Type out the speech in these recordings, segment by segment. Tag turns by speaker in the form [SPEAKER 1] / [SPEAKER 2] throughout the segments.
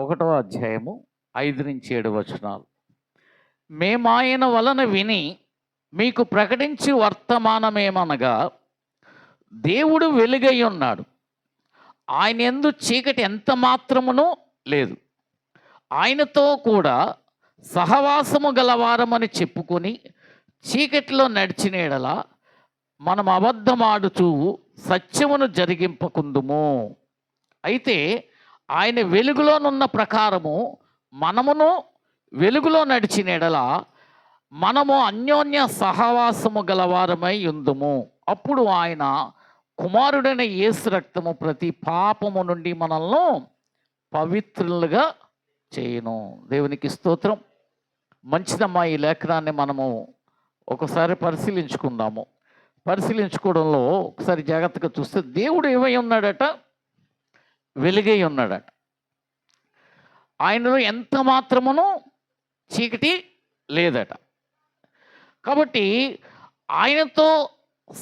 [SPEAKER 1] ఒకటవ అధ్యాయము 5-7 వచనాలు. మేమాయన వలన విని మీకు ప్రకటించి వర్తమానమేమనగా, దేవుడు వెలుగై ఉన్నాడు, ఆయన యందు చీకటి ఎంత మాత్రమునూ లేదు. ఆయనతో కూడా సహవాసము గలవారమని చెప్పుకొని చీకటిలో నడిచిన యెడల మనం అబద్ధమాడుచూ సత్యమును జరిగింపకుందుము. అయితే ఆయన వెలుగులోనున్న ప్రకారము మనమును వెలుగులో నడిచిన యెడల మనము అన్యోన్య సహవాసము గలవారమై ఉందుము. అప్పుడు ఆయన కుమారుడైన యేసు రక్తము ప్రతి పాపము నుండి మనల్ని పవిత్రులుగా చేయును. దేవునికి స్తోత్రం. మంచిదమ్మా. ఈ లేఖనాన్ని మనము ఒకసారి పరిశీలించుకుందాము. పరిశీలించుకోవడంలో ఒకసారి జాగ్రత్తగా చూస్తే దేవుడు ఏమై ఉన్నాడట? వెలుగై ఉన్నాడట. ఆయనలో ఎంత మాత్రమును చీకటి లేదట. కాబట్టి ఆయనతో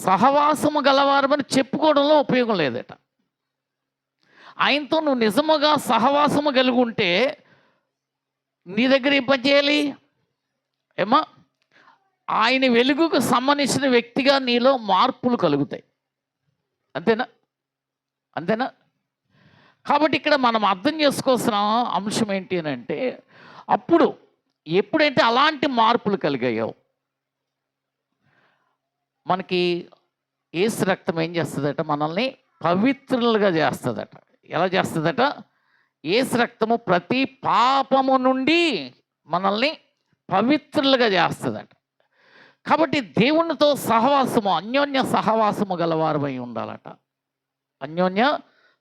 [SPEAKER 1] సహవాసము గలవారమని చెప్పుకోవడంలో ఉపయోగం లేదట. ఆయనతో నువ్వు నిజముగా సహవాసము కలిగి ఉంటే నీ దగ్గర ఏం పని చేయాలి ఏమా? ఆయన వెలుగుకు సంబంధించిన వ్యక్తిగా నీలో మార్పులు కలుగుతాయి. అంతేనా? అంతేనా? కాబట్టి ఇక్కడ మనం అర్థం చేసుకోవాల్సిన అంశం ఏంటి అని అంటే, అప్పుడు ఎప్పుడైతే అలాంటి మార్పులు కలిగాయో మనకి యేసు రక్తం ఏం చేస్తుందట? మనల్ని పవిత్రులుగా చేస్తుందట. ఎలా చేస్తుందట? యేసు రక్తము ప్రతి పాపము నుండి మనల్ని పవిత్రులుగా చేస్తుందట. కాబట్టి దేవునితో సహవాసము, అన్యోన్య సహవాసము గలవారమై ఉండాలట. అన్యోన్య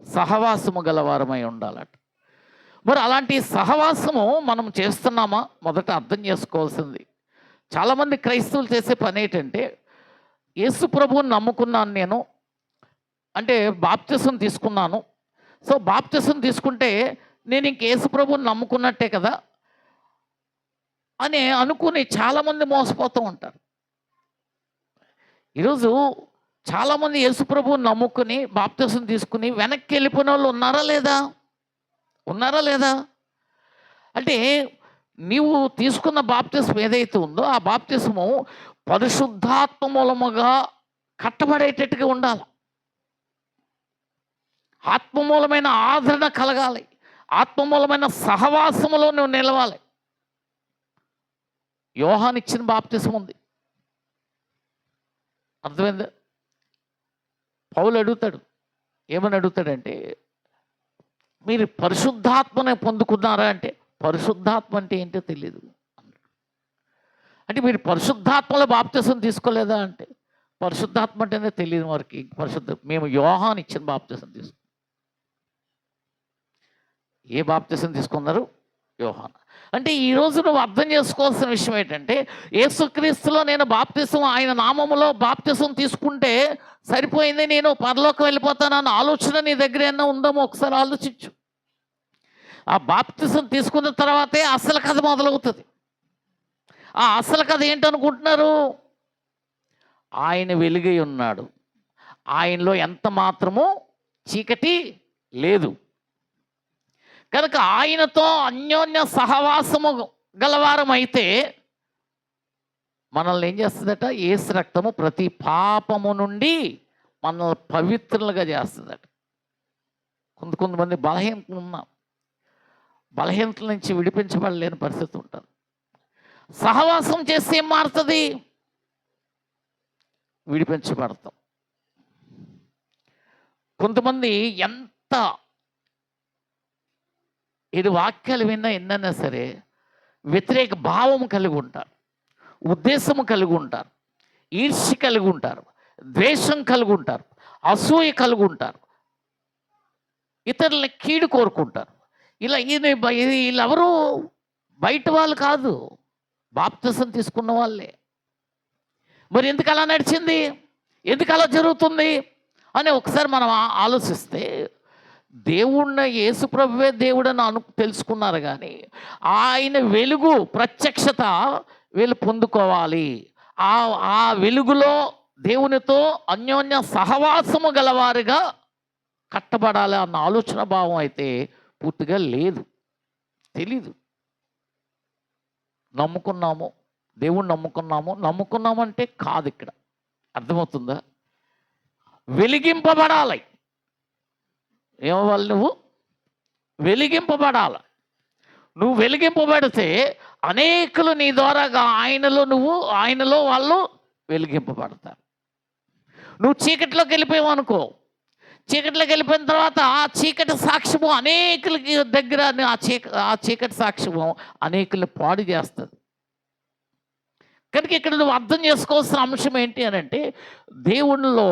[SPEAKER 1] సహవాసము గలవారమై ఉండాలట. మరి అలాంటి సహవాసము మనం చేస్తున్నామా? మొదట అర్థం చేసుకోవాల్సింది. చాలామంది క్రైస్తవులు చేసే పని ఏంటంటే, యేసు ప్రభువుని నమ్ముకున్నాను నేను, అంటే బాప్తిసం తీసుకున్నాను, సో బాప్తిసం తీసుకుంటే నేను ఇంక యేసు ప్రభువుని నమ్ముకున్నట్టే కదా అని అనుకుని చాలామంది మోసపోతూ ఉంటారు. ఈరోజు చాలామంది యేసు ప్రభువుని నమ్ముకుని బాప్తిసం తీసుకుని వెనక్కి వెళ్ళిపోయిన వాళ్ళు ఉన్నారా లేదా? ఉన్నారా లేదా? అంటే నీవు తీసుకున్న బాప్తిసం ఏదైతే ఉందో ఆ బాప్తిసము పరిశుద్ధాత్మ మూలముగా కట్టబడేటట్టుగా ఉండాలి. ఆత్మమూలమైన ఆదరణ కలగాలి. ఆత్మమూలమైన సహవాసములో నువ్వు నిలవాలి. యోహాను ఇచ్చిన బాప్తిసం ఉంది, అర్థమైందా? పౌలు అడుగుతాడు, ఏమని అడుగుతాడంటే, మీరు పరిశుద్ధాత్మనే పొందుకున్నారా అంటే, పరిశుద్ధాత్మ అంటే ఏంటో తెలియదు. అంటే మీరు పరిశుద్ధాత్మలో బాప్తిసం తీసుకోలేదా అంటే, పరిశుద్ధాత్మ అంటేనే తెలియదు వారికి. మేము యోహాను ఇచ్చిన బాప్తిసం తీసుకున్నాం. ఏ బాప్తిసం తీసుకున్నారు? యోహాను. అంటే ఈరోజు నువ్వు అర్థం చేసుకోవాల్సిన విషయం ఏంటంటే, యేసుక్రీస్తులో నేను బాప్తిసం, ఆయన నామములో బాప్తిసం తీసుకుంటే సరిపోయింది, నేను పరలోకం వెళ్ళిపోతానన్న ఆలోచన నీ దగ్గర ఏమన్నా ఉందేమో ఒకసారి ఆలోచించు. ఆ బాప్తిసం తీసుకున్న తర్వాతే అసలు కథ మొదలవుతుంది. ఆ అసలు కథ ఏంటనుకుంటున్నారు? ఆయన వెలుగై ఉన్నాడు, ఆయనలో ఎంత మాత్రమూ చీకటి లేదు. కనుక ఆయనతో అన్యోన్య సహవాసము గలవారం అయితే మనల్ని ఏం చేస్తుందట? యేసు రక్తము ప్రతి పాపము నుండి మనల్ని పవిత్రులుగా చేస్తుందట. కొంతమంది బలహీనతలు ఉన్నాం, బలహీనతల నుంచి విడిపించబడలేని పరిస్థితి ఉంటుంది. సహవాసం చేస్తే ఏం మారుతుంది? విడిపించబడతాం. కొంతమంది ఎంత ఇది వాక్యాలు విన్నా ఎన్నైనా సరే వ్యతిరేక భావం కలిగి ఉంటారు, ఉద్దేశము కలిగి ఉంటారు, ఈర్ష్య కలిగి ఉంటారు, ద్వేషం కలిగి ఉంటారు, అసూయ కలిగి ఉంటారు, ఇతరులని కీడు కోరుకుంటారు. వీళ్ళెవరూ బయట వాళ్ళు కాదు, బాప్తిసం తీసుకున్న వాళ్ళే. మరి ఎందుకు అలా నడిచింది? ఎందుకు అలా జరుగుతుంది అని ఒకసారి మనం ఆలోచిస్తే, దేవుణ్ణి యేసుప్రభువే దేవుడని తెలుసుకున్నారు, కానీ ఆయన వెలుగు ప్రత్యక్షత వీళ్ళు పొందుకోవాలి. ఆ వెలుగులో దేవునితో అన్యోన్య సహవాసము గలవారుగా కట్టబడాలి అన్న ఆలోచన భావం అయితే పూర్తిగా లేదు. తెలీదు. నమ్ముకున్నాము, దేవుణ్ణి నమ్ముకున్నామంటే కాదు. ఇక్కడ అర్థమవుతుందా? వెలిగింపబడాలి. ఏమవ్వాలి? నువ్వు వెలిగింపబడాలి. నువ్వు వెలిగింపబడితే అనేకులు నీ ద్వారాగా ఆయనలో వాళ్ళు వెలిగింపబడతారు. నువ్వు చీకటిలోకి వెళ్ళిపోయావు అనుకో, చీకటిలోకి వెళ్ళిపోయిన తర్వాత ఆ చీకటి సాక్ష్యము అనేకులకి దగ్గర ఆ చీకటి సాక్ష్యము అనేకుల్ని పాడు చేస్తుంది. కనుక ఇక్కడ నువ్వు అర్థం చేసుకోవాల్సిన అంశం ఏంటి అని అంటే, దేవునిలో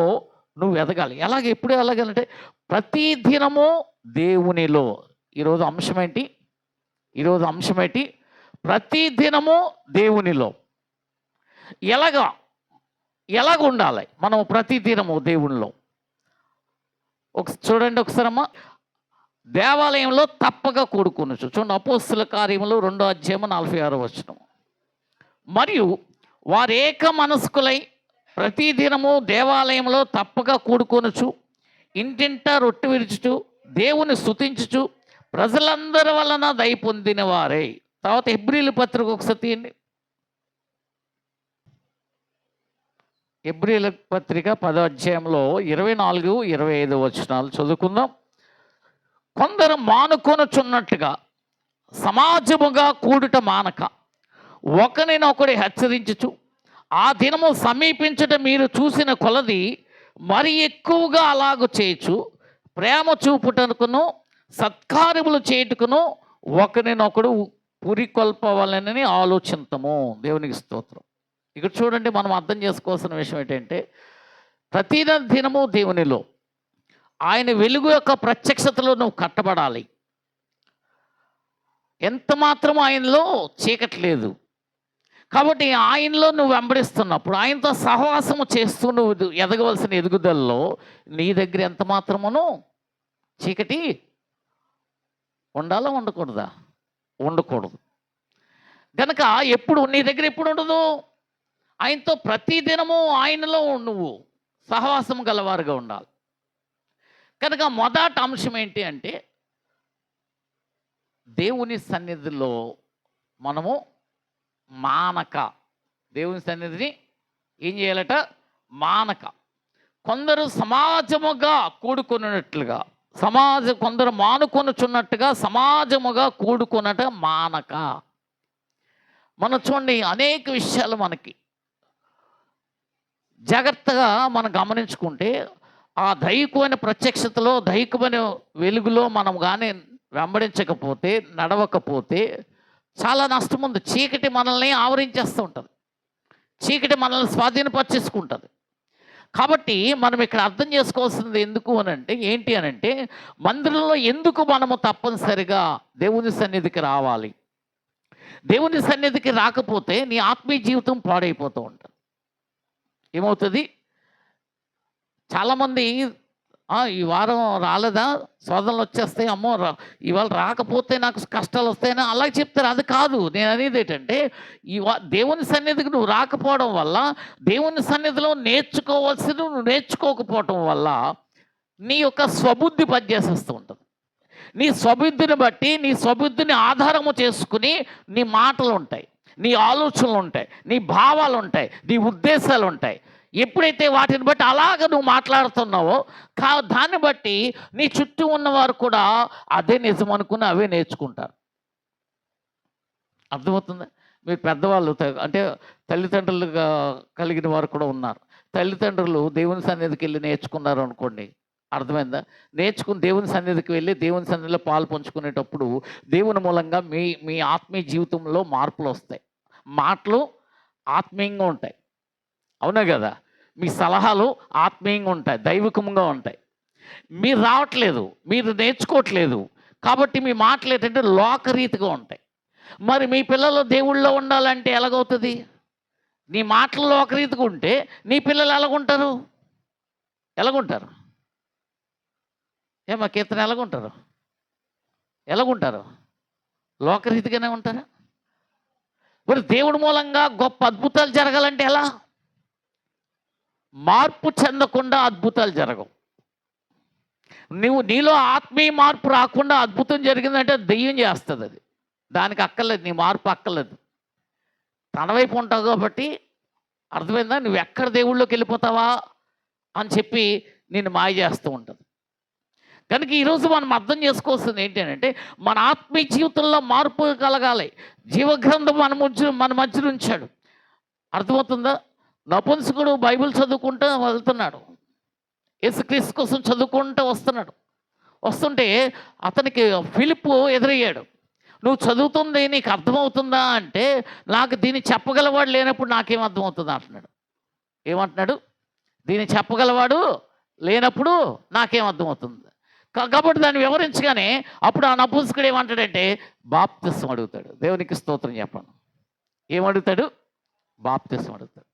[SPEAKER 1] నువ్వు ఎదగాలి. ఎప్పుడు ఎదగాలంటే ప్రతి దినము దేవునిలో. ఈరోజు అంశం ఏంటి? ప్రతి దినము దేవునిలో. ఎలాగ ఉండాలి మనం ప్రతి దినము దేవునిలో? చూడండి ఒకసారమ్మా, దేవాలయంలో తప్పక కూడుకొనొచ్చు. చూడండి, అపోస్తుల కార్యములు 2వ అధ్యాయము 46వ వచనం. మరియు వారు ఏక మనస్కులై ప్రతి దినము దేవాలయంలో తప్పక కూడుకొనొచ్చు, ఇంటింటా రొట్టె విరుచుచు దేవుని స్తుతించుచు ప్రజలందరి వలన దయ పొందిన వారే. తర్వాత హెబ్రీల పత్రిక ఒకసారి తీయండి. హెబ్రీల పత్రిక 10వ అధ్యాయంలో 24, 25 వచనాలు చదువుకుందాం. కొందరు మానుకొనుచున్నట్టుగా సమాజముగా కూడుట మానక ఒకరినొకడు హెచ్చరించుచు ఆ దినము సమీపించుట మీరు చూసిన కొలది మరి ఎక్కువగా అలాగూ చేయొచ్చు, ప్రేమ చూపుటకును సత్కార్యములు చేయుటకును ఒకరినొకడు పురికొల్పవలనని ఆలోచింతము. దేవునికి స్తోత్రం. ఇక్కడ చూడండి, మనం అర్థం చేసుకోవాల్సిన విషయం ఏంటంటే, ప్రతి దినము దేవునిలో ఆయన వెలుగు యొక్క ప్రత్యక్షతలో నువ్వు కట్టబడాలి. ఎంత మాత్రం ఆయనలో చీకటి లేదు. కాబట్టి ఆయనలో నువ్వు వెంబడిస్తున్నప్పుడు, ఆయనతో సహవాసము చేస్తూ నువ్వు ఎదగవలసిన ఎదుగుదలలో నీ దగ్గర ఎంత మాత్రమును చీకటి ఉండాలా, ఉండకూడదా? ఉండకూడదు. కనుక నీ దగ్గర ఎప్పుడు ఉండదు? ఆయనతో ప్రతి దినము ఆయనలో నువ్వు సహవాసం గలవారుగా ఉండాలి. కనుక మొదటి అంశం ఏంటి అంటే, దేవుని సన్నిధిలో మనము మానక, దేవుని సన్నిధిని ఏం చేయాలట? మానక. కొందరు సమాజముగా కూడుకున్నట్లుగా, కొందరు మానుకొనుచున్నట్టుగా సమాజముగా కూడుకున్నట మానక. మనం చూడండి, అనేక విషయాలు మనకి జాగ్రత్తగా మనం గమనించుకుంటే, ఆ దైవికమైన ప్రత్యక్షతలో, దైవికమైన వెలుగులో మనం కానీ వెంబడించకపోతే, నడవకపోతే చాలా నష్టం ఉంది. చీకటి మనల్ని ఆవరించేస్తూ ఉంటుంది, చీకటి మనల్ని స్వాధీనపరిచేసుకుంటుంది. కాబట్టి మనం ఇక్కడ అర్థం చేసుకోవాల్సింది ఏంటి అనంటే, మందిరంలో ఎందుకు మనము తప్పనిసరిగా దేవుని సన్నిధికి రావాలి? దేవుని సన్నిధికి రాకపోతే నీ ఆత్మీయ జీవితం పాడైపోతూ ఉంటుంది. ఏమవుతుంది? చాలామంది ఈ వారం రాలేదా, శోధనలు వచ్చేస్తాయి, అమ్మో ఇవాళ రాకపోతే నాకు కష్టాలు వస్తాయని అలా చెప్తారు. అది కాదు నేను అనేది. ఏంటంటే, దేవుని సన్నిధికి నువ్వు రాకపోవడం వల్ల, దేవుని సన్నిధిలో నేర్చుకోవాల్సింది నువ్వు నేర్చుకోకపోవటం వల్ల నీ యొక్క స్వబుద్ధి పనిచేసేస్తూ ఉంటుంది. నీ స్వబుద్ధిని బట్టి, నీ స్వబుద్ధిని ఆధారము చేసుకుని నీ మాటలు ఉంటాయి, నీ ఆలోచనలు ఉంటాయి, నీ భావాలు ఉంటాయి, నీ ఉద్దేశాలు ఉంటాయి. ఎప్పుడైతే వాటిని బట్టి అలాగ నువ్వు మాట్లాడుతున్నావో దాన్ని బట్టి నీ చుట్టూ ఉన్నవారు కూడా అదే నిజం అనుకుని అవే నేర్చుకుంటారు. అర్థమవుతుంది? మీరు పెద్దవాళ్ళు అంటే తల్లిదండ్రులు కలిగిన వారు కూడా ఉన్నారు. తల్లిదండ్రులు దేవుని సన్నిధికి వెళ్ళి నేర్చుకున్నారు అనుకోండి, అర్థమైందా? నేర్చుకుని దేవుని సన్నిధికి వెళ్ళి దేవుని సన్నిధిలో పాలు పంచుకునేటప్పుడు దేవుని మూలంగా మీ ఆత్మీయ జీవితంలో మార్పులు వస్తాయి. మాటలు ఆత్మీయంగా ఉంటాయి, అవునా కదా? మీ సలహాలు ఆత్మీయంగా ఉంటాయి, దైవికంగా ఉంటాయి. మీరు రావట్లేదు, మీరు నేర్చుకోవట్లేదు, కాబట్టి మీ మాటలు ఏంటంటే లోకరీతిగా ఉంటాయి. మరి మీ పిల్లలు దేవుళ్ళో ఉండాలంటే ఎలాగవుతుంది? నీ మాటలు లోకరీతిగా ఉంటే నీ పిల్లలు ఎలాగుంటారు? ఏమా కీర్తన, ఎలాగుంటారు? లోకరీతిగానే ఉంటారా? మరి దేవుడి మూలంగా గొప్ప అద్భుతాలు జరగాలంటే ఎలా? మార్పు చెందకుండా అద్భుతాలు జరగవు. నీలో ఆత్మీయ మార్పు రాకుండా అద్భుతం జరిగిందంటే దెయ్యం చేస్తుంది. అది దానికి అక్కర్లేదు, నీ మార్పు అక్కర్లేదు. తన వైపు ఉంటావు కాబట్టి అర్థమైందా, నువ్వు ఎక్కడ దేవుళ్ళలోకి వెళ్ళిపోతావా అని చెప్పి నిన్ను మాయ చేస్తూ ఉంటుంది. కనుక ఈరోజు మనం అర్థం చేసుకోవాల్సింది ఏంటంటే, మన ఆత్మీయ జీవితంలో మార్పు కలగాలి. జీవగ్రంథం మన మధ్య ఉంచాడు. అర్థమవుతుందా? నపుంసకుడు బైబిల్ చదువుకుంటూ వెళ్తున్నాడు, యేసుక్రీస్తు కోసం చదువుకుంటూ వస్తుంటే అతనికి ఫిలిప్పు ఎదురయ్యాడు. నువ్వు చదువుతుంది నీకు అర్థమవుతుందా అంటే, నాకు దీన్ని చెప్పగలవాడు లేనప్పుడు నాకేం అర్థమవుతుందా అంటున్నాడు. ఏమంటున్నాడు? దీన్ని చెప్పగలవాడు లేనప్పుడు నాకేం అర్థమవుతుంది. కాబట్టి దాన్ని వివరించగానే అప్పుడు ఆ నపుంసకుడు ఏమంటాడంటే బాప్తిస్మం అడుగుతాడు. దేవునికి స్తోత్రం చెప్పాను. ఏమడుగుతాడు? బాప్తిస్మం అడుగుతాడు.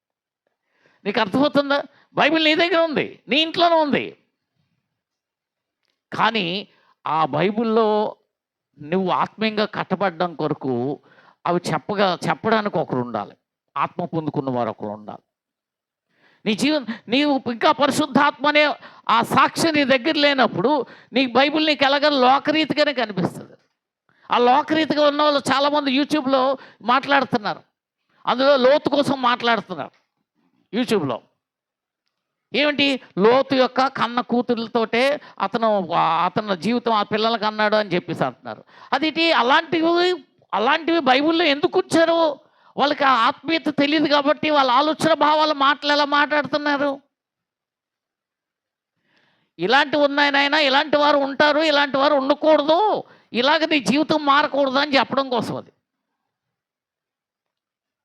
[SPEAKER 1] నీకు అర్థమవుతుందా? బైబిల్ నీ దగ్గర ఉంది, నీ ఇంట్లోనే ఉంది. కానీ ఆ బైబిల్లో నువ్వు ఆత్మీయంగా కట్టబడడం కొరకు అవి చెప్పడానికి ఒకరు ఉండాలి. ఆత్మ పొందుకున్న వారు ఒకరు ఉండాలి. నీవు ఇంకా పరిశుద్ధాత్మ అనే ఆ సాక్షి నీ దగ్గర లేనప్పుడు బైబిల్ నీకు ఎలాగ లోకరీతిగానే కనిపిస్తుంది. ఆ లోకరీతిగా ఉన్న వాళ్ళు చాలామంది యూట్యూబ్లో మాట్లాడుతున్నారు. అందులో లోతు కోసం మాట్లాడుతున్నారు యూట్యూబ్లో. ఏమిటి? లోతు యొక్క కన్న కూతురులతోటే అతను జీవితం ఆ పిల్లలకు అన్నాడు అని చెప్పేసి అంటున్నారు. అది అలాంటివి బైబిల్లో ఎందుకు వచ్చారు? వాళ్ళకి ఆ ఆత్మీయత తెలియదు కాబట్టి వాళ్ళ ఆలోచన భావాల మాటలు ఎలా మాట్లాడుతున్నారు. ఇలాంటివి ఉన్నాయనైనా, ఇలాంటి వారు ఉంటారు, ఇలాంటి వారు ఉండకూడదు, ఇలాగ నీ జీవితం మారకూడదు అని చెప్పడం కోసం. అది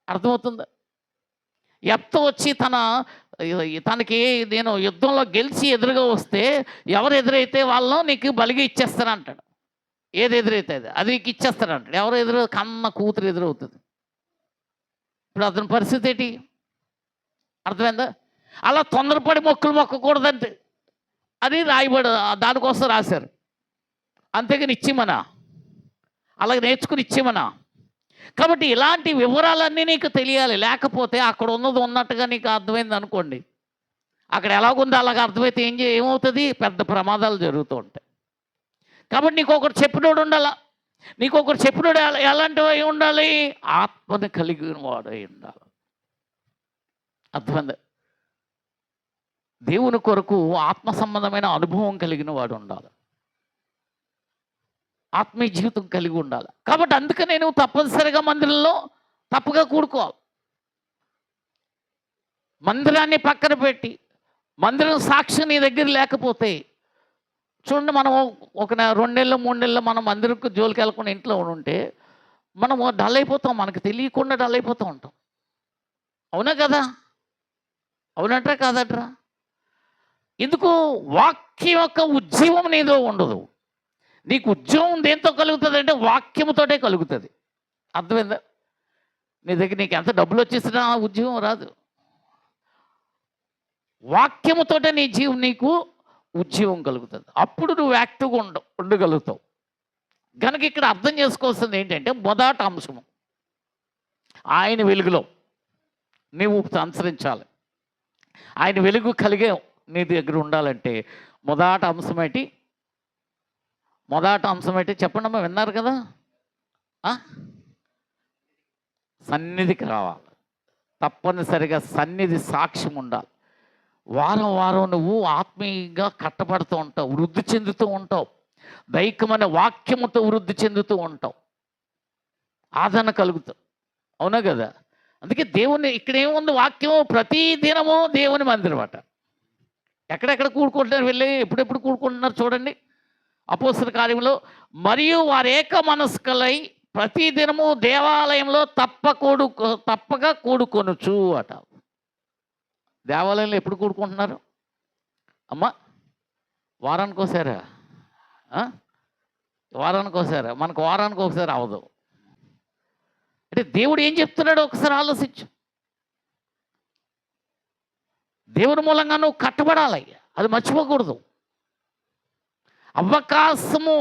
[SPEAKER 1] అర్థమవుతుందా? ఎప్త వచ్చి తనకి నేను యుద్ధంలో గెలిచి ఎదురుగా వస్తే ఎవరు ఎదురైతే వాళ్ళను నీకు బలిగా ఇచ్చేస్తానంటాడు. ఏది ఎదురైతే అది నీకు ఇచ్చేస్తానంటాడు. ఎవరు కన్న కూతురు ఎదురవుతుంది. ఇప్పుడు అతని పరిస్థితి ఏంటి? అర్థమైందా? అలా తొందరపడి మొక్కకూడదంటే అది రాయబడి దానికోసం రాశారు. అంతేగాని ఇచ్చిమనా, అలాగే నేర్చుకుని ఇచ్చిమనా. కాబట్టి ఇలాంటి వివరాలన్నీ నీకు తెలియాలి. లేకపోతే అక్కడ ఉన్నది ఉన్నట్టుగా నీకు అర్థమైంది అనుకోండి, అక్కడ ఎలాగుందో అలాగ అర్థమైతే ఏమవుతుంది? పెద్ద ప్రమాదాలు జరుగుతూ ఉంటాయి. కాబట్టి నీకు ఒకరు చెప్పినోడు ఉండాలా. నీకు ఒకరు చెప్పినోడు ఎలాంటివి ఉండాలి? ఆత్మని కలిగిన వాడై ఉండాలి. అర్థమైంది? దేవుని కొరకు ఆత్మ సంబంధమైన అనుభవం కలిగిన వాడు ఉండాలి. ఆత్మీయ జీవితం కలిగి ఉండాలి. కాబట్టి అందుకనే నువ్వు తప్పనిసరిగా మందిరంలో తప్పగా కూడుకోవాలి. మందిరాన్ని పక్కన పెట్టి మందిరం సాక్షి నీ దగ్గర లేకపోతే చూడండి, మనం ఒక 2 నెలలు 3 నెలలు మనం మందిరంకు జోలికి వెళ్ళకుండా ఇంట్లో ఉంటే మనము డల్ అయిపోతాం. మనకు తెలియకుండా డల్ అయిపోతూ ఉంటాం. అవునా కదా? అవునంటారా కాదట్రా? ఎందుకు? వాక్యం యొక్క ఉజ్జీవం నీలో ఉండదు. నీకు ఉద్యోగం దేంతో కలుగుతుంది అంటే వాక్యముతోటే కలుగుతుంది. అర్థమైందా? నీకు ఎంత డబ్బులు వచ్చేసినా ఉద్యోగం రాదు. వాక్యముతోటే నీకు ఉద్యోగం కలుగుతుంది. అప్పుడు నువ్వు యాక్టివ్గా ఉండగలుగుతావు. కనుక ఇక్కడ అర్థం చేసుకోవాల్సింది ఏంటంటే, మొదటి అంశము ఆయన వెలుగులో నీవు అనుసరించాలి. ఆయన వెలుగు కలిగే నీ దగ్గర ఉండాలంటే మొదటి అంశం ఏంటి చెప్పండమ్మా? విన్నారు కదా? సన్నిధికి రావాలి. తప్పనిసరిగా సన్నిధి సాక్ష్యం ఉండాలి. వారం నువ్వు ఆత్మీయంగా కట్టబడుతూ ఉంటావు, వృద్ధి చెందుతూ ఉంటావు, దైకమైన వాక్యముతో వృద్ధి చెందుతూ ఉంటావు, ఆదరణ కలుగుతావు. అవునా కదా? అందుకే దేవుని ఇక్కడ ఏముంది? వాక్యము ప్రతి దినము దేవుని మందిరం అట. ఎక్కడెక్కడ కూడుకుంటున్నారు? వెళ్ళి ఎప్పుడెప్పుడు కూడుకుంటున్నారు చూడండి. అపోస్తల కార్యంలో మరియు వారు ఏక మనస్కులై ప్రతి దినము దేవాలయంలో తప్పగా కూడుకొనుచు అట. దేవాలయంలో ఎప్పుడు కూడుకుంటున్నారు అమ్మా? వారానికి ఒకసారా? మనకు వారానికి ఒకసారి అవదు. అంటే దేవుడు ఏం చెప్తున్నాడో ఒకసారి ఆలోచించు. దేవుని మూలంగా నువ్వు కట్టబడాలి, అది మర్చిపోకూడదు. అవకాశము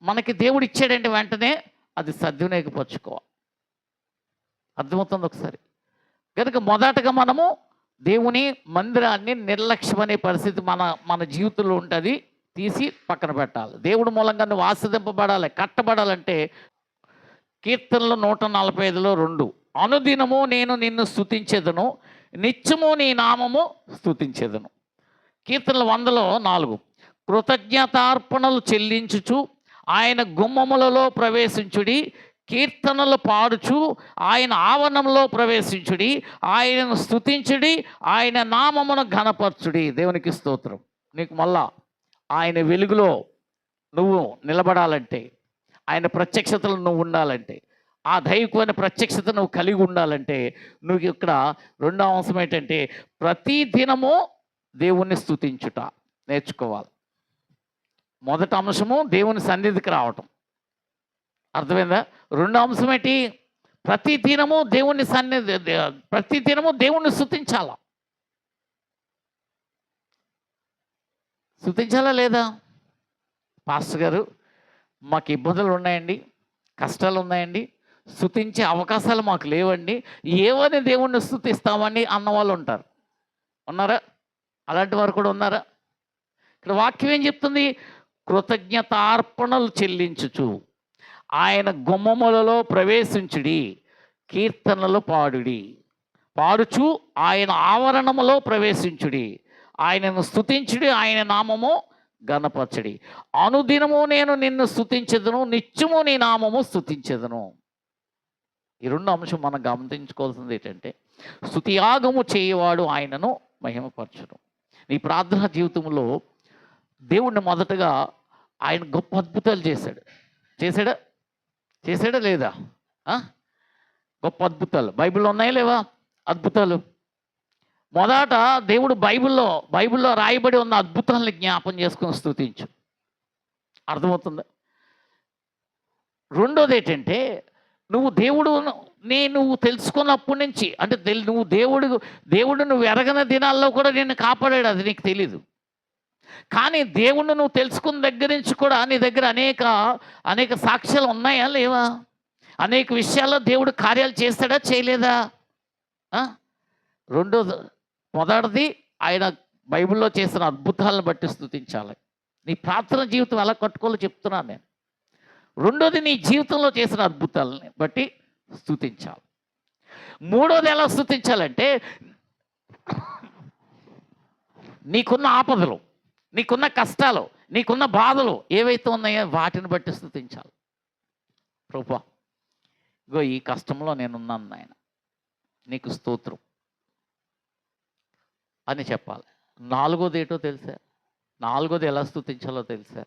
[SPEAKER 1] మనకి దేవుడు ఇచ్చాడంటే వెంటనే అది సద్వినియోగపరచుకోవాలి. అర్థమవుతుంది ఒకసారి? కనుక మొదటగా మనము దేవుని మందిరాన్ని నిర్లక్ష్యమనే పరిస్థితి మన జీవితంలో ఉంటుంది. తీసి పక్కన పెట్టాలి. దేవుడి మూలంగా నువ్వు ఆస్వాదింపబడాలి, కట్టబడాలంటే కీర్తనలు 145లో 2, అనుదినము నేను నిన్ను స్తుతించెదను, నిత్యము నీ నామము స్తుతించెదను. కీర్తనలు 100లో 4, కృతజ్ఞతార్పణలు చెల్లించుచు ఆయన గుమ్మములలో ప్రవేశించుడి, కీర్తనలు పాడుచు ఆయన ఆవరణంలో ప్రవేశించుడి, ఆయనను స్తుతించుడి, ఆయన నామమును ఘనపరచుడి. దేవునికి స్తోత్రం. నీకు మళ్ళా ఆయన వెలుగులో నువ్వు నిలబడాలంటే, ఆయన ప్రత్యక్షతలు నువ్వు ఉండాలంటే, ఆ దైవికమైన ప్రత్యక్షత నువ్వు కలిగి ఉండాలంటే, నువ్వు ఇక్కడ రెండో అంశం ఏంటంటే ప్రతి దినము దేవుణ్ణి స్తుతించుట నేర్చుకోవాలి. మొదటి అంశము దేవుని సన్నిధికి రావటం, అర్థమైందా? రెండో అంశం ఏంటి? ప్రతి దినము దేవుని సన్నిధి, ప్రతి దినము దేవుణ్ణి స్తుతించాలా. స్తుతించాలా లేదా? పాస్టర్ గారు మాకు ఇబ్బందులు ఉన్నాయండి, కష్టాలు ఉన్నాయండి, స్తుతించే అవకాశాలు మాకు లేవండి, ఏవని దేవుణ్ణి స్తుతిస్తామని అన్నవాళ్ళు ఉంటారు. ఉన్నారా? అలాంటి వారు కూడా ఉన్నారా? ఇక్కడ వాక్యం ఏం చెప్తుంది? కృతజ్ఞతార్పణలు చెల్లించుచు ఆయన గుమ్మములలో ప్రవేశించుడి, కీర్తనలు పాడుచు ఆయన ఆవరణములో ప్రవేశించుడి, ఆయనను స్తుతించుడి, ఆయన నామము ఘనపరచుడి. అనుదినము నేను నిన్ను స్తుతించెదను, నిత్యము నీ నామము స్తుతించెదను. ఈ రెండు అంశం మనం గమనించుకోవాల్సింది ఏంటంటే, స్తుతియాగము చేయవాడు ఆయనను మహిమపరచును. నీ ప్రార్థన జీవితంలో దేవుణ్ణి మొదటగా ఆయన గొప్ప అద్భుతాలు చేశాడా లేదా? గొప్ప అద్భుతాలు బైబిల్లో ఉన్నాయా లేవా? అద్భుతాలు మొదట దేవుడు బైబిల్లో రాయబడి ఉన్న అద్భుతాలను జ్ఞాపం చేసుకుని స్తుతించు. అర్థమవుతుందా? రెండోది ఏంటంటే, నువ్వు నువ్వు తెలుసుకున్నప్పటి నుంచి, అంటే నువ్వు దేవుడు నువ్వు ఎరగని దినాల్లో కూడా నిన్ను కాపాడాడు, అది నీకు తెలీదు. కానీ దేవుణ్ణి నువ్వు తెలుసుకున్న దగ్గర నుంచి కూడా నీ దగ్గర అనేక సాక్ష్యాలు ఉన్నాయా లేవా? అనేక విషయాల్లో దేవుడు కార్యాలు చేస్తాడా చేయలేదా? మొదటిది ఆయన బైబిల్లో చేసిన అద్భుతాలను బట్టి స్తుతించాలి. నీ ప్రార్థన జీవితం ఎలా కట్టుకోవాలో చెప్తున్నాను నేను. రెండోది నీ జీవితంలో చేసిన అద్భుతాలని బట్టి స్తుతించాలి. మూడోది ఎలా స్తుతించాలంటే, నీకున్న ఆపదలు, నీకున్న కష్టాలు, నీకున్న బాధలు ఏవైతే ఉన్నాయో వాటిని బట్టి స్తుతించాలి. ప్రభువా, ఇగో ఈ కష్టంలో నేనున్నాను నాయన, నీకు స్తోత్రం అని చెప్పాలి. నాలుగోది ఏంటో తెలుసా? నాలుగోది ఎలా స్తుతించాలో తెలుసా?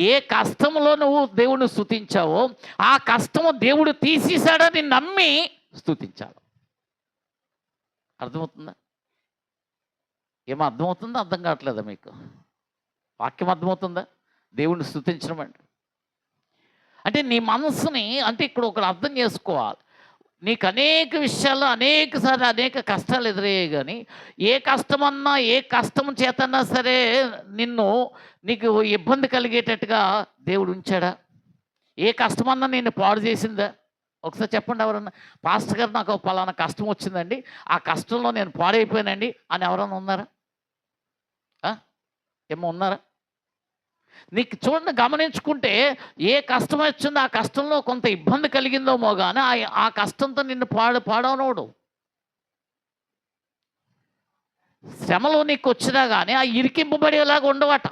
[SPEAKER 1] ఏ కష్టంలో నువ్వు దేవుడిని స్తుతించావో ఆ కష్టము దేవుడు తీసేశాడని నమ్మి స్తుతించాలి. అర్థమవుతుందా? ఏమో అర్థమవుతుందా? అర్థం కావట్లేదా మీకు? వాక్యం అర్థమవుతుందా? దేవుణ్ణి స్తుతించడం అంటే నీ మనసుని, అంటే ఇక్కడ ఒకరు అర్థం చేసుకోవాలి. నీకు అనేక విషయాల్లో అనేకసార్లు అనేక కష్టాలు ఎదురయ్యాయి, కానీ ఏ కష్టమన్నా ఏ కష్టం చేతన్నా సరే నీకు ఇబ్బంది కలిగేటట్టుగా దేవుడు ఉంచాడా? ఏ కష్టమన్నా నేను పాడు చేసిందా? ఒకసారి చెప్పండి ఎవరన్నా. పాస్టర్ గారు నాకు పలానా కష్టం వచ్చిందండి, ఆ కష్టంలో నేను పాడైపోయానండి అని ఎవరన్నా ఉన్నారా? ఏమో ఉన్నారా? నీకు చూడండి, గమనించుకుంటే ఏ కష్టం వచ్చిందో ఆ కష్టంలో కొంత ఇబ్బంది కలిగిందేమో కానీ ఆ కష్టంతో నిన్ను పాడవనోడు. శ్రమలో నీకు వచ్చినా కానీ ఆ ఇరికింపబడేలాగా ఉండవట.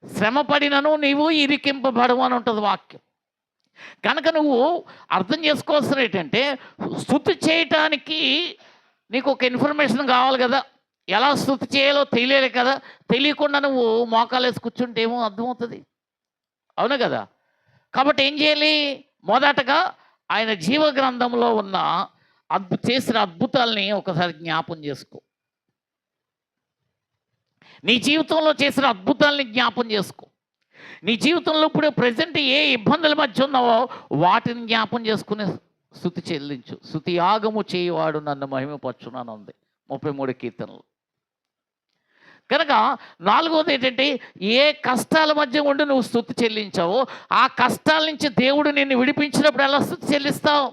[SPEAKER 1] శ్రమ పడినను నీవు ఇరికింపబడవు అని ఉంటుంది వాక్యం. కనుక నువ్వు అర్థం చేసుకోవాల్సిన ఏంటంటే, స్తుతి చేయటానికి నీకు ఒక ఇన్ఫర్మేషన్ కావాలి కదా. ఎలా స్తుతి చేయాలో తెలియలే కదా. తెలియకుండా నువ్వు మోకాలేసి కూర్చుంటే ఏమో అర్థమవుతుంది, అవును కదా. కాబట్టి ఏం చేయాలి? మొదటగా ఆయన జీవ గ్రంథంలో ఉన్న చేసిన అద్భుతాలని ఒకసారి జ్ఞాపం చేసుకో. నీ జీవితంలో చేసిన అద్భుతాలని జ్ఞాపం చేసుకో. నీ జీవితంలో ఇప్పుడు ప్రజెంట్ ఏ ఇబ్బందుల మధ్య ఉన్నావో వాటిని జ్ఞాపం చేసుకుని స్తుతి చెల్లించు. స్తుతి యాగము చేయవాడు నన్ను మహిమపరచునని ఉంది 33 కీర్తనలు. కనుక నాలుగోది ఏంటంటే, ఏ కష్టాల మధ్య ఉండి నువ్వు స్తుతి చెల్లించావో ఆ కష్టాల నుంచి దేవుడు నిన్ను విడిపించినప్పుడు ఎలా స్తుతి చెల్లిస్తావు?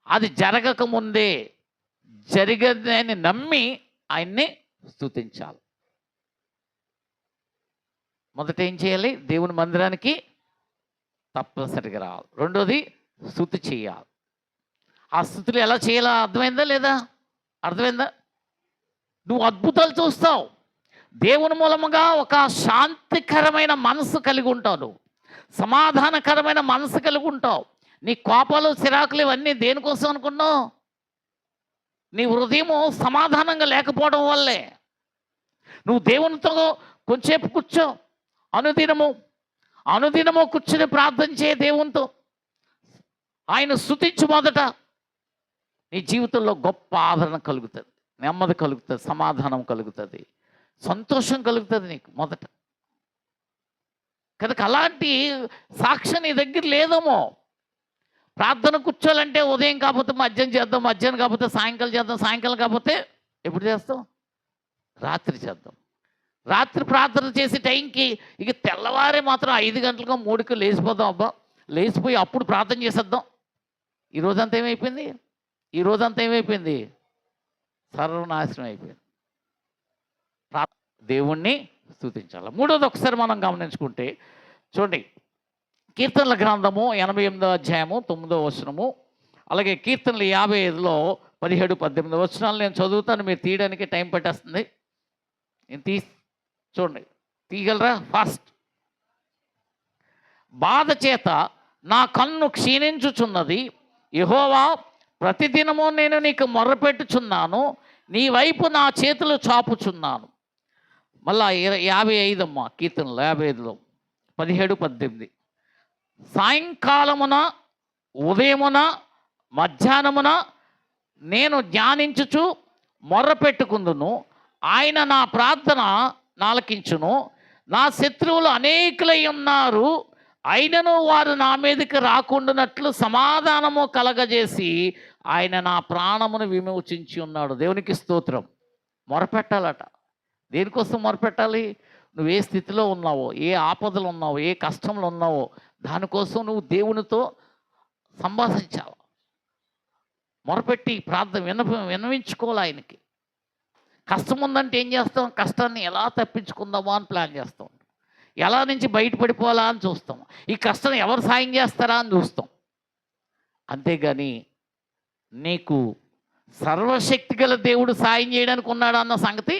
[SPEAKER 1] అది జరగకముందే జరిగదని నమ్మి ఆయన్ని స్తుతించాలి. మొదట ఏం చేయాలి? దేవుని మందిరానికి తప్పనిసరిగా రావాలి. రెండోది స్తుతి చేయాలి. ఆ స్థుతులు ఎలా చేయాలో అర్థమైందా లేదా? అర్థమైందా? నువ్వు అద్భుతాలు చూస్తావు. దేవుని మూలముగా ఒక శాంతికరమైన మనసు కలిగి ఉంటావు. నువ్వు సమాధానకరమైన మనసు కలిగి ఉంటావు. నీ కోపాలు చిరాకులు ఇవన్నీ దేనికోసం అనుకున్నావు? నీ హృదయము సమాధానంగా లేకపోవడం వల్లే. నువ్వు దేవునితో కొంచెంసేపు కూర్చో, అనుదినము అనుదినము కూర్చుని ప్రార్థన చేయ దేవునితో. ఆయన స్తుతించు మొదట. నీ జీవితంలో గొప్ప ఆదరణ కలుగుతుంది, నెమ్మది కలుగుతుంది, సమాధానం కలుగుతుంది, సంతోషం కలుగుతుంది నీకు మొదట. కనుక అలాంటి సాక్ష్యం నీ దగ్గర లేదేమో. ప్రార్థన కూర్చోాలంటే ఉదయం కాకపోతే మధ్యాహ్నం చేద్దాం, మధ్యాహ్నం కాకపోతే సాయంకాలం చేద్దాం, సాయంకాలం కాకపోతే ఎప్పుడు చేస్తాం? రాత్రి చేద్దాం. రాత్రి ప్రార్థన చేసే టైంకి ఇక తెల్లవారే మాత్రం 5 గంటలకు 3కి లేచిపోదాం. అబ్బా లేచిపోయి అప్పుడు ప్రార్థన చేసేద్దాం. ఈ రోజంతా ఏమైపోయింది? ఈ రోజంతా ఏమైపోయింది? సర్వనాశనం అయిపోయింది. దేవుణ్ణి స్తుతించాలి. మూడోది ఒకసారి మనం గమనించుకుంటే చూడండి, కీర్తనల గ్రంథము 88వ అధ్యాయము 9వ వచనము, అలాగే కీర్తనలు 55లో 17, 18 వచనాలు నేను చదువుతాను. మీరు తీయడానికి టైం పట్టేస్తుంది. నేను చూడండి, తీయగలరా? ఫాస్ట్. బాధ చేత నా కన్ను క్షీణించుచున్నది, యెహోవా ప్రతిదినము నేను నీకు మొర్రపెట్టుచున్నాను, నీ వైపు నా చేతులు చాపుచున్నాను. మళ్ళా 55 అమ్మ, కీర్తనలు 55లో 17, 18. సాయంకాలమున, ఉదయమున, మధ్యాహ్నమున నేను ధ్యానించుచు మొర్రపెట్టుకుందును, ఆయన నా ప్రార్థన నాలకించును. నా శత్రువులు అనేకులై ఉన్నారు, అయినను వారు నా మీదకి రాకుండానట్లు సమాధానము కలగజేసి ఆయన నా ప్రాణమును విమోచించి ఉన్నాడు. దేవునికి స్తోత్రం. మొరపెట్టాలట. దేనికోసం మొరపెట్టాలి? నువ్వు ఏ స్థితిలో ఉన్నావో, ఏ ఆపదలు ఉన్నావో, ఏ కష్టంలో ఉన్నావో దానికోసం నువ్వు దేవునితో సంభాషించాలి. మొరపెట్టి విన్నవించుకోవాలి ఆయనకి. కష్టం ఉందంటే ఏం చేస్తాం? కష్టాన్ని ఎలా తప్పించుకుందామా అని ప్లాన్ చేస్తాం. ఎలా నుంచి బయటపడిపోవాలా అని చూస్తాం. ఈ కష్టం ఎవరు సాయం చేస్తారా అని చూస్తాం. అంతేగాని నీకు సర్వశక్తి గల దేవుడు సాయం చేయడానికి ఉన్నాడు అన్న సంగతి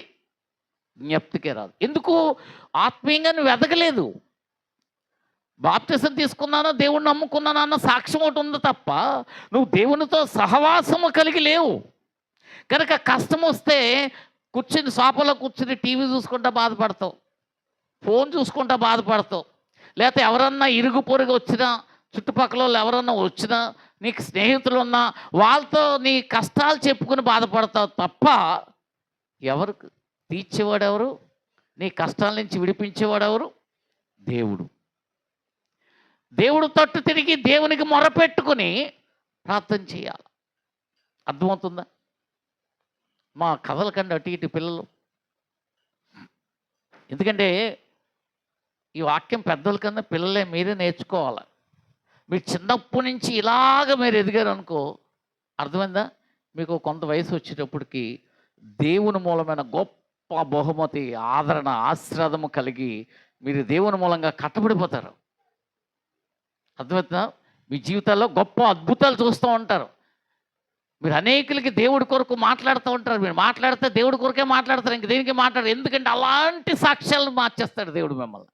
[SPEAKER 1] జ్ఞప్తికే రాదు. ఎందుకు? ఆత్మీయంగా నువ్వు ఎదగలేదు. బాప్తిసం తీసుకున్నానో దేవుణ్ణి నమ్ముకున్నాను అన్న సాక్ష్యం ఒకటి ఉంది తప్ప నువ్వు దేవునితో సహవాసము కలిగి లేవు. కనుక కష్టం వస్తే కూర్చుని సోఫాలో కూర్చుని టీవీ చూసుకుంటా బాధపడతావు, ఫోన్ చూసుకుంటా బాధపడతావు, లేకపోతే ఎవరన్నా ఇరుగు పొరుగు వచ్చినా, చుట్టుపక్కల వాళ్ళు ఎవరన్నా వచ్చినా, నీకు స్నేహితులు ఉన్నా వాళ్ళతో నీ కష్టాలు చెప్పుకుని బాధపడతావు తప్ప ఎవరు తీర్చేవాడెవరు? నీ కష్టాల నుంచి విడిపించేవాడెవరు? దేవుడు. దేవుడు తట్టు తిరిగి దేవునికి మొరపెట్టుకుని ప్రార్థన చేయాలి. అర్థమవుతుందా? మా కథల కంటే అటు ఇటు పిల్లలు, ఎందుకంటే ఈ వాక్యం పెద్దల కన్నా పిల్లలే మీరే నేర్చుకోవాలి. మీరు చిన్నప్పటి నుంచి ఇలాగ మీరు ఎదిగారు అనుకో, అర్థమైందా? మీకు కొంత వయసు వచ్చేటప్పటికి దేవుని మూలమైన గొప్ప బహుమతి, ఆదరణ, ఆశీర్వాదము కలిగి మీరు దేవుని మూలంగా కట్టబడిపోతారు. అర్థమవుతుందా? మీ జీవితాల్లో గొప్ప అద్భుతాలు చూస్తూ ఉంటారు. మీరు అనేకులకి దేవుడి కొరకు మాట్లాడుతూ ఉంటారు. మీరు మాట్లాడితే దేవుడి కొరకే మాట్లాడతారు, ఇంక దేనికి మాట్లాడరు. ఎందుకంటే అలాంటి సాక్ష్యాలను మార్చేస్తాడు దేవుడు మిమ్మల్ని.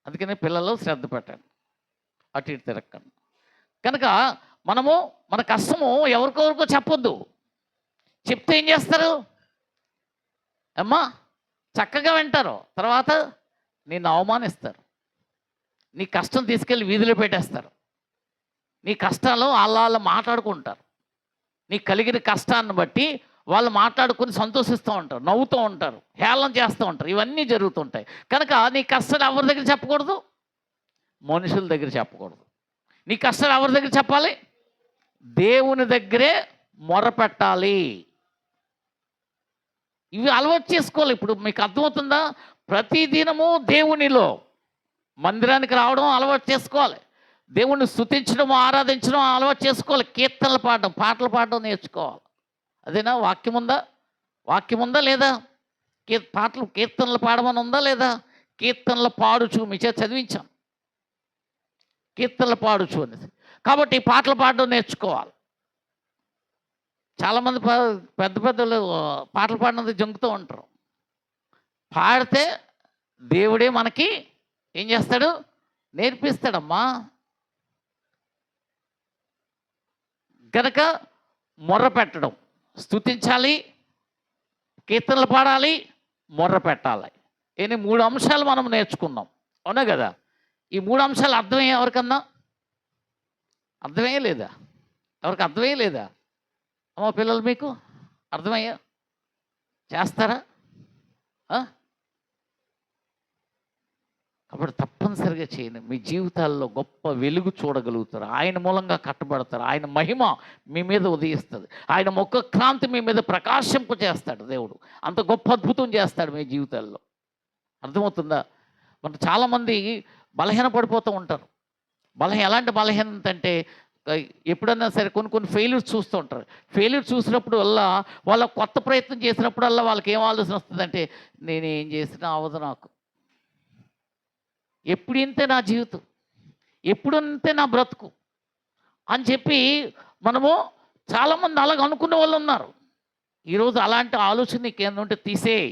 [SPEAKER 1] అందుకనే పిల్లలు శ్రద్ధ పెట్టండి, అటు ఇటు తిరగకండి. కనుక మనము మన కష్టము ఎవరికొవరికో చెప్పొద్దు. చెప్తే ఏం చేస్తారు? అమ్మా చక్కగా వింటారు, తర్వాత నిన్ను అవమానిస్తారు. నీ కష్టం తీసుకెళ్ళి వీధిలో పెట్టేస్తారు. నీ కష్టాలు వాళ్ళు మాట్లాడుకుంటారు. నీకు కలిగిన కష్టాన్ని బట్టి వాళ్ళు మాట్లాడుకుని సంతోషిస్తూ ఉంటారు, నవ్వుతూ ఉంటారు, హేళన చేస్తూ ఉంటారు. ఇవన్నీ జరుగుతుంటాయి. కనుక నీ కష్టాలు ఎవరి దగ్గర చెప్పకూడదు? మనుషుల దగ్గర చెప్పకూడదు. నీ కష్టాలు ఎవరి దగ్గర చెప్పాలి? దేవుని దగ్గరే మొరపెట్టాలి. ఇవి అలవాటు చేసుకోవాలి. ఇప్పుడు మీకు అర్థమవుతుందా? ప్రతిదినము దేవునిలో మందిరానికి రావడం అలవాటు చేసుకోవాలి. దేవుణ్ణి స్తుతించడం, ఆరాధించడం అలవాటు చేసుకోవాలి. కీర్తనలు పాడడం, పాటలు పాడడం నేర్చుకోవాలి. అదేనా? వాక్యం ఉందా లేదా? కీర్తనలు పాడమని ఉందా లేదా? కీర్తనలు పాడుచు మీ చేత చదివించాం. కీర్తనలు పాడుచు అనేసి. కాబట్టి పాటలు పాడడం నేర్చుకోవాలి. చాలామంది పెద్ద పెద్దలు పాటలు పాడినందుకు జంకుతూ ఉంటారు. పాడితే దేవుడే మనకి ఏం చేస్తాడు? నేర్పిస్తాడమ్మా. కనుక మొర్ర పెట్టడం, స్తుతించాలి, కీర్తనలు పాడాలి, మొర్ర పెట్టాలి. ఇన్ని 3 అంశాలు మనం నేర్చుకున్నాం, అవునా కదా? ఈ 3 అంశాలు అర్థమయ్యే ఎవరికన్నా? అర్థమయ్యే లేదా? ఎవరికి అర్థమయ్యే లేదా? అమ్మ పిల్లలు మీకు అర్థమయ్యా? చేస్తారా? కాబట్టి తప్పనిసరిగా చేయండి. మీ జీవితాల్లో గొప్ప వెలుగు చూడగలుగుతారు. ఆయన మూలంగా కట్టబడతారు. ఆయన మహిమ మీ మీద ఉదయిస్తుంది. ఆయన ముఖ క్రాంతి మీ మీద ప్రకాశింప చేస్తాడు. దేవుడు అంత గొప్ప అద్భుతం చేస్తాడు మీ జీవితాల్లో. అర్థమవుతుందా? మన చాలామంది బలహీన పడిపోతూ ఉంటారు. ఎలాంటి బలహీనత అంటే, ఎప్పుడన్నా సరే కొన్ని ఫెయిల్యూర్స్ చూస్తూ ఉంటారు. ఫెయిల్యూర్ చూసినప్పుడు వాళ్ళ కొత్త ప్రయత్నం చేసినప్పుడల్లా వాళ్ళకి ఏం ఆలోచన వస్తుందంటే, నేనేం చేసినా అవ్వదు, నాకు ఎప్పుడు ఇంతే నా జీవితం, ఎప్పుడు ఇంతే నా బ్రతుకు అని చెప్పి మనము చాలామంది అలాగ అనుకునే వాళ్ళు ఉన్నారు. ఈరోజు అలాంటి ఆలోచన నీకేందంటే తీసేయి.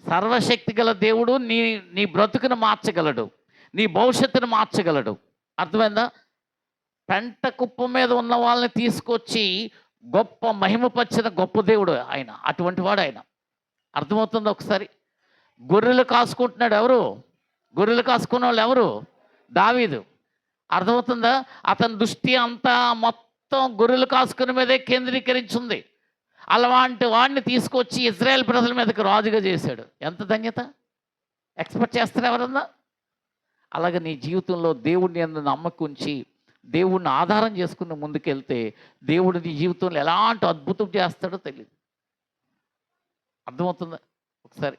[SPEAKER 1] సర్వశక్తి గల దేవుడు నీ బ్రతుకును మార్చగలడు, నీ భవిష్యత్తును మార్చగలడు. అర్థమైందా? పెంట కుప్ప మీద ఉన్న వాళ్ళని తీసుకొచ్చి గొప్ప మహిమపరిచిన గొప్ప దేవుడు ఆయన. అటువంటి వాడు ఆయన. అర్థమవుతుందా? ఒకసారి గొర్రెలు కాసుకుంటున్నాడు ఎవరు? గొర్రెలు కాసుకున్న వాళ్ళు ఎవరు? దావీదు. అర్థమవుతుందా? అతని దృష్టి అంతా మొత్తం గొర్రెలు కాసుకునే మీదే కేంద్రీకరించింది. అలాంటి వాడిని తీసుకొచ్చి ఇజ్రాయెల్ ప్రజల మీదకి రాజుగా చేశాడు. ఎంత ధన్యత! ఎక్స్పెక్ట్ చేస్తారు ఎవరన్నా? అలాగే నీ జీవితంలో దేవుడిని అందు నమ్మకం ఉంచి దేవుడిని ఆధారం చేసుకుని ముందుకెళ్తే దేవుడు నీ జీవితంలో ఎలాంటి అద్భుతం చేస్తాడో తెలియదు. అర్థమవుతుందా? ఒకసారి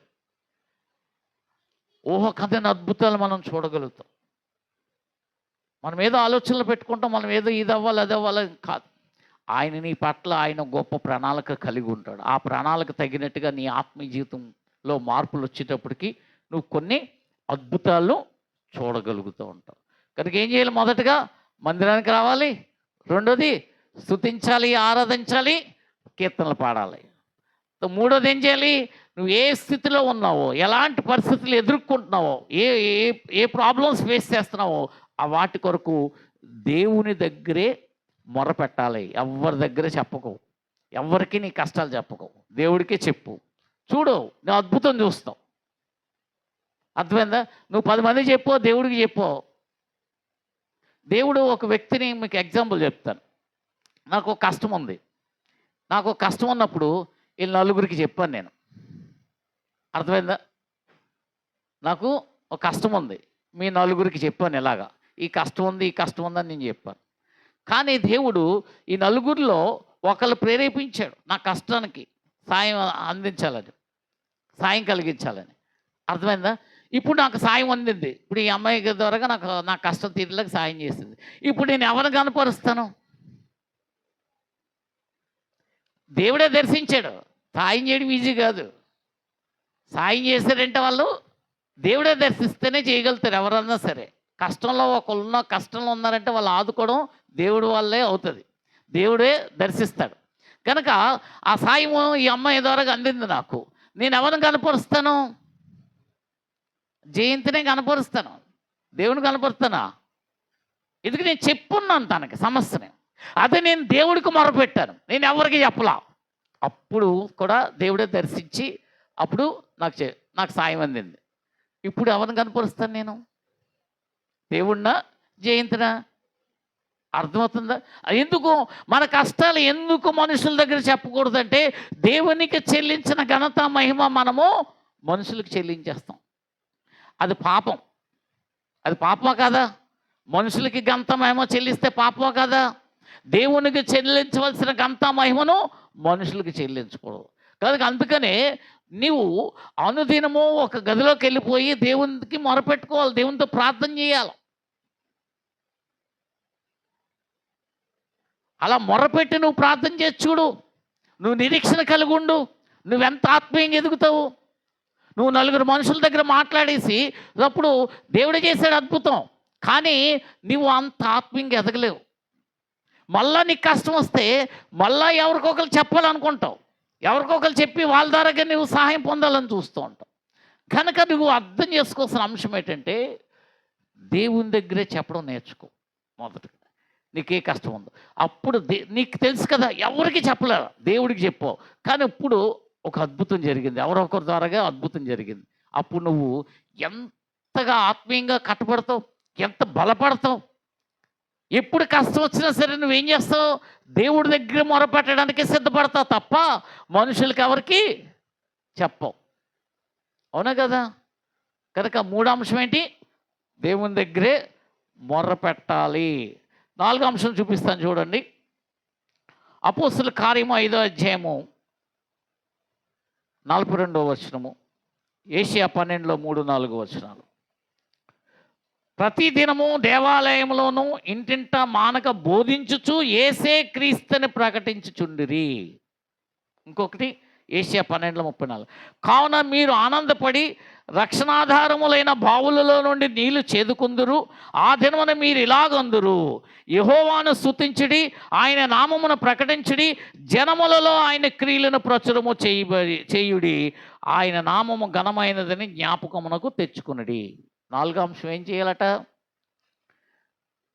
[SPEAKER 1] ఊహ కథని అద్భుతాలు మనం చూడగలుగుతాం. మనం ఏదో ఆలోచనలు పెట్టుకుంటాం, మనం ఏదో ఇది అవ్వాలి అది అవ్వాలి కాదు. ఆయన నీ పట్ల ఆయన గొప్ప ప్రణాళిక కలిగి ఉంటాడు. ఆ ప్రణాళిక తగినట్టుగా నీ ఆత్మీయ జీవితంలో మార్పులు వచ్చేటప్పటికి నువ్వు కొన్ని అద్భుతాలు చూడగలుగుతూ ఉంటావు. కనుక ఏం చేయాలి? మొదటగా మందిరానికి రావాలి, రెండోది స్తుతించాలి, ఆరాధించాలి, కీర్తనలు పాడాలి. మూడోది ఏం చేయాలి? నువ్వు ఏ స్థితిలో ఉన్నావో, ఎలాంటి పరిస్థితులు ఎదుర్కొంటున్నావో, ఏ ఏ ప్రాబ్లమ్స్ ఫేస్ చేస్తున్నావో ఆ వాటి కొరకు దేవుని దగ్గరే మొరపెట్టాలి. ఎవరి దగ్గర చెప్పుకో, ఎవరికి నీ కష్టాలు చెప్పుకో, దేవుడికే చెప్పు. చూడు, నువ్వు అద్భుతం చూస్తావు. అర్థమైందా? నువ్వు 10 మంది చెప్పో, దేవుడికి చెప్పో. దేవుడు ఒక వ్యక్తిని మీకు ఎగ్జాంపుల్ చెప్తాను. నాకు ఒక కష్టం ఉంది. నాకు ఒక కష్టం ఉన్నప్పుడు వీళ్ళు నలుగురికి చెప్పాను నేను. అర్థమైందా? నాకు ఒక కష్టం ఉంది, మీ నలుగురికి చెప్పాను ఇలాగా, ఈ కష్టం ఉంది, ఈ కష్టం ఉందని నేను చెప్పాను. కానీ దేవుడు ఈ నలుగురిలో ఒకళ్ళు ప్రేరేపించాడు నా కష్టానికి సాయం అందించాలని, సాయం కలిగించాలని. అర్థమైందా? ఇప్పుడు నాకు సాయం అందింది. ఇప్పుడు ఈ అమ్మాయి ద్వారా నా కష్టం తీరేలాగా సాయం చేసింది. ఇప్పుడు నేను ఎవరిని కనపరుస్తాను? దేవుడే దర్శించాడు. సాయం చేయడం ఈజీ కాదు. సాయం చేశారంటే వాళ్ళు దేవుడే దర్శిస్తేనే చేయగలుగుతారు ఎవరన్నా సరే. కష్టంలో కష్టంలో ఉన్నారంటే వాళ్ళు ఆదుకోవడం దేవుడి వల్లే అవుతుంది. దేవుడే దర్శిస్తాడు. కనుక ఆ సాయం ఈ అమ్మాయి ద్వారా అందింది నాకు. నేను ఎవరిని కనపరుస్తాను? జయంతినే కనపరుస్తాను, దేవుని కనపరుస్తానా? ఎందుకు? నేను చెప్పున్నాను తనకి సమస్యని. అదే నేను దేవుడికి మొరపెట్టాను, నేను ఎవరికి చెప్పలా. అప్పుడు కూడా దేవుడే దర్శించి అప్పుడు నాకు సాయం అందింది. ఇప్పుడు ఎవరిని కనపరుస్తాను నేను? దేవుడినా, జయంతినా? అర్థమవుతుందా? ఎందుకు మన కష్టాలు ఎందుకు మనుషుల దగ్గర చెప్పకూడదంటే, దేవునికి చెల్లించిన ఘనత మహిమ మనము మనుషులకు చెల్లించేస్తాం. అది పాపం. అది పాపమా కాదా? మనుషులకి ఘనత మహిమ చెల్లిస్తే పాపమా కాదా? దేవునికి చెల్లించవలసిన ఘనత మహిమను మనుషులకి చెల్లించకూడదు. కనుక అందుకనే నీవు అనుదినము ఒక గదిలోకి వెళ్ళిపోయి దేవునికి మొరపెట్టుకోవాలి, దేవునితో ప్రార్థన చేయాలి. అలా మొరపెట్టి నువ్వు ప్రార్థన చేసి చూడు, నువ్వు నిరీక్షణ కలిగి ఉండు, నువ్వెంత ఆత్మీయంగా ఎదుగుతావు. నువ్వు నలుగురు మనుషుల దగ్గర మాట్లాడేసి అప్పుడు దేవుడే చేశాడు అద్భుతం, కానీ నువ్వు అంత ఆత్మీయంగా ఎదగలేవు. మళ్ళా నీకు కష్టం వస్తే మళ్ళా ఎవరికొకరు చెప్పాలనుకుంటావు. ఎవరికొకరు చెప్పి వాళ్ళ ద్వారాగా నువ్వు సహాయం పొందాలని చూస్తూ ఉంటావు. కనుక నువ్వు అర్థం చేసుకోవాల్సిన అంశం ఏంటంటే దేవుని దగ్గరే చెప్పడం నేర్చుకో. మొదటగా నీకే కష్టం ఉందో అప్పుడు నీకు తెలుసు కదా, ఎవరికి చెప్పలేదు, దేవుడికి చెప్పావు. కానీ ఇప్పుడు ఒక అద్భుతం జరిగింది, ఎవరొకరి ద్వారాగా అద్భుతం జరిగింది. అప్పుడు నువ్వు ఎంతగా ఆత్మీయంగా కట్టబడతావు, ఎంత బలపడతావు. ఎప్పుడు కష్టం వచ్చినా సరే నువ్వేం చేస్తావు, దేవుడి దగ్గర మొరపెట్టడానికి సిద్ధపడతావు తప్ప మనుషులకి ఎవరికి చెప్పవు. అవునా కదా? కనుక మూడో అంశం ఏంటి, దేవుని దగ్గరే మొర్ర పెట్టాలి. నాలుగో అంశం చూపిస్తాను చూడండి. అపోస్తుల కార్యము 5వ అధ్యాయము 42వ వచనము, ఏషియా 12లో 3-4 వచనాలు. ప్రతి దినము దేవాలయంలోనూ ఇంటింట మానక బోధించుచు యేసే క్రీస్తుని ప్రకటించుచుండిరి. ఇంకొకటి ఏషియా 12:34, కావున మీరు ఆనందపడి రక్షణాధారములైన బావులలో నుండి నీళ్లు చేదుకుందురు. ఆ దినమున మీరు ఇలాగందురు, యెహోవాను స్తుతించుడి, ఆయన నామమును ప్రకటించుడి, జనములలో ఆయన క్రియలను ప్రచురము చేయుడి, ఆయన నామము ఘనమైనదని జ్ఞాపకమునకు తెచ్చుకునుడి. నాలుగో అంశం ఏం చేయాలట,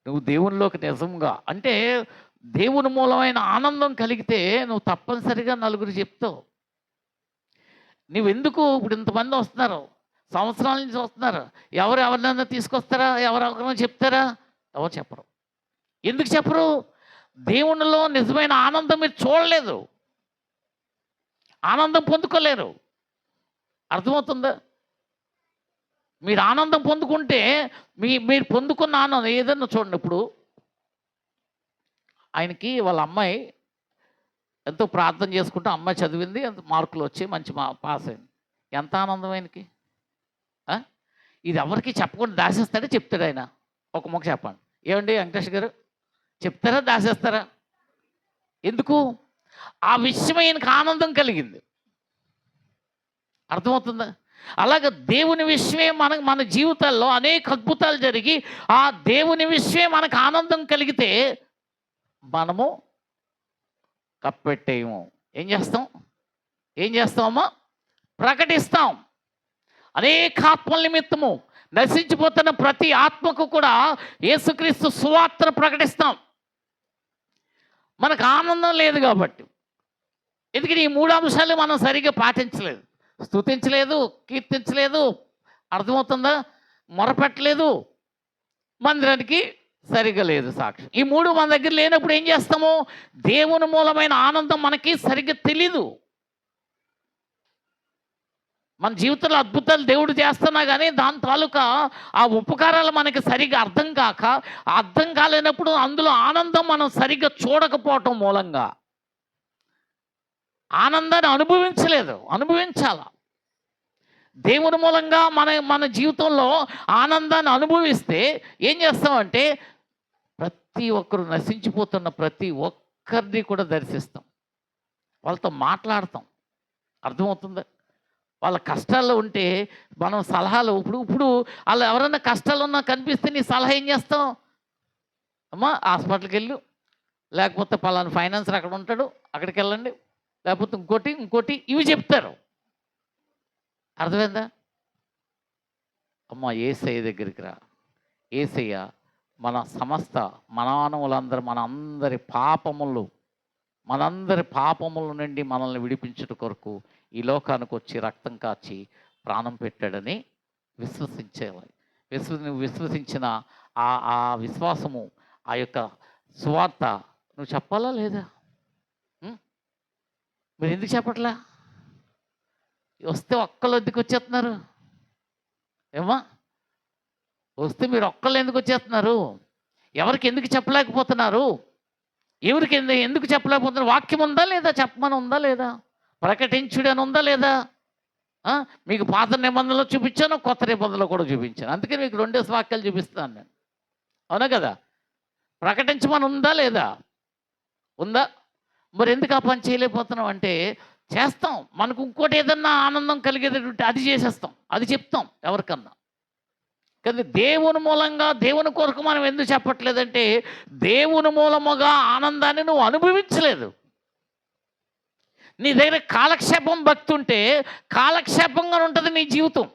[SPEAKER 1] నువ్వు దేవునిలోకి నిజంగా అంటే దేవుని మూలమైన ఆనందం కలిగితే నువ్వు తప్పనిసరిగా నలుగురు చెప్తావు. నువ్వెందుకు ఇప్పుడు ఇంతమంది వస్తున్నారు, సంవత్సరాల నుంచి వస్తున్నారు, ఎవరినైనా తీసుకొస్తారా, ఎవరెవరైనా చెప్తారా? ఎవరు చెప్పరు. ఎందుకు చెప్పరు? దేవునిలో నిజమైన ఆనందం మీరు చూడలేదు, ఆనందం పొందుకోలేరు. అర్థమవుతుందా? మీరు ఆనందం పొందుకుంటే మీరు పొందుకున్న ఆనందం ఏదన్నా చూడండి. ఇప్పుడు ఆయనకి వాళ్ళ అమ్మాయి ఎంతో ప్రార్థన చేసుకుంటే అమ్మాయి చదివింది, మార్కులు వచ్చి మంచి పాస్ అయింది. ఎంత ఆనందం ఆయనకి! ఇది ఎవరికి చెప్పకుండా దాచేస్తాడే చెప్తాడు ఆయన. ఒక మొక్క చెప్పండి, ఏమండి వెంకటేష్ గారు, చెప్తారా దాచేస్తారా? ఎందుకు? ఆ విషయం ఆయనకు ఆనందం కలిగింది. అర్థమవుతుందా? అలాగే దేవుని విషయమే మన జీవితాల్లో అనేక అద్భుతాలు జరిగి ఆ దేవుని విషయమే మనకు ఆనందం కలిగితే మనము కప్పెట్టేయము. ఏం చేస్తామమ్మా? ప్రకటిస్తాం. అనేక ఆత్మల నిమిత్తము నశించిపోతున్న ప్రతి ఆత్మకు కూడా యేసుక్రీస్తు సువార్తను ప్రకటిస్తాం. మనకు ఆనందం లేదు కాబట్టి. ఎందుకంటే ఈ మూడు అంశాలు మనం సరిగ్గా పాటించలేదు, స్తుతించలేదు, కీర్తించలేదు. అర్థమవుతుందా? మొరపెట్టలేదు, మందిరానికి సరిగ్గా లేదు సాక్ష్యం. ఈ మూడు మన దగ్గర లేనప్పుడు ఏం చేస్తాము? దేవుని మూలమైన ఆనందం మనకి సరిగ్గా తెలీదు. మన జీవితంలో అద్భుతాలు దేవుడు చేస్తున్నా కానీ దాని తాలూకా ఆ ఉపకారాలు మనకి సరిగ్గా అర్థం కాలేనప్పుడు అందులో ఆనందం మనం సరిగ్గా చూడకపోవటం మూలంగా ఆనందాన్ని అనుభవించాల. దేవుని మూలంగా మన జీవితంలో ఆనందాన్ని అనుభవిస్తే ఏం చేస్తామంటే ప్రతి ఒక్కరు నశించిపోతున్న ప్రతి ఒక్కరిని కూడా దర్శిస్తాం, వాళ్ళతో మాట్లాడతాం. అర్థమవుతుందా? వాళ్ళ కష్టాల్లో ఉంటే మనం సలహాలు ఇప్పుడు వాళ్ళు ఎవరైనా కష్టాలు ఉన్నా కనిపిస్తే నీ సలహా ఏం చేస్తాం? అమ్మా హాస్పిటల్కి వెళ్ళు, లేకపోతే పలానా ఫైనాన్సర్ అక్కడ ఉంటాడు అక్కడికి వెళ్ళండి, లేకపోతే ఇంకోటి ఇవి చెప్తారు. అర్థమైందా? అమ్మ యేసయ్య దగ్గరికి రా. యేసయ్య మన సమస్త మనందరి పాపముల నుండి మనల్ని విడిపించుట కొరకు ఈ లోకానికి వచ్చి రక్తం కాచి ప్రాణం పెట్టాడని విశ్వసించేయాలి. నువ్వు విశ్వసించిన ఆ విశ్వాసము, ఆ యొక్క సువార్త నువ్వు చెప్పాలా లేదా? మీరు ఎందుకు చెప్పట్లా? వస్తే ఒక్కళ్ళు ఎందుకు వచ్చేస్తున్నారు? ఏమా వస్తే మీరు ఒక్కళ్ళు ఎందుకు వచ్చేస్తున్నారు? ఎవరికి ఎందుకు చెప్పలేకపోతున్నారు? ఎవరికి ఎందుకు చెప్పలేకపోతున్నారు? వాక్యం ఉందా లేదా? చెప్పమని ఉందా లేదా? ప్రకటించుడు అని ఉందా లేదా? మీకు పాత నిబంధనలో చూపించాను, కొత్త నిబంధనలో కూడా చూపించాను. అందుకే మీకు 2 వాక్యాలు చూపిస్తాను నేను. అవునా కదా? ప్రకటించమని ఉందా లేదా? ఉందా? మరి ఎందుకు ఆ పని చేయలేకపోతున్నాం అంటే చేస్తాం. మనకు ఇంకోటి ఏదన్నా ఆనందం కలిగేటటువంటి అది చేసేస్తాం, అది చెప్తాం ఎవరికన్నా. కానీ దేవుని మూలంగా దేవుని కొరకు మనం ఎందుకు చెప్పట్లేదంటే దేవుని మూలముగా ఆనందాన్ని నువ్వు అనుభవించలేదు. నీ దగ్గర కాలక్షేపం భక్తి ఉంటే కాలక్షేపంగా ఉంటుంది నీ జీవితం.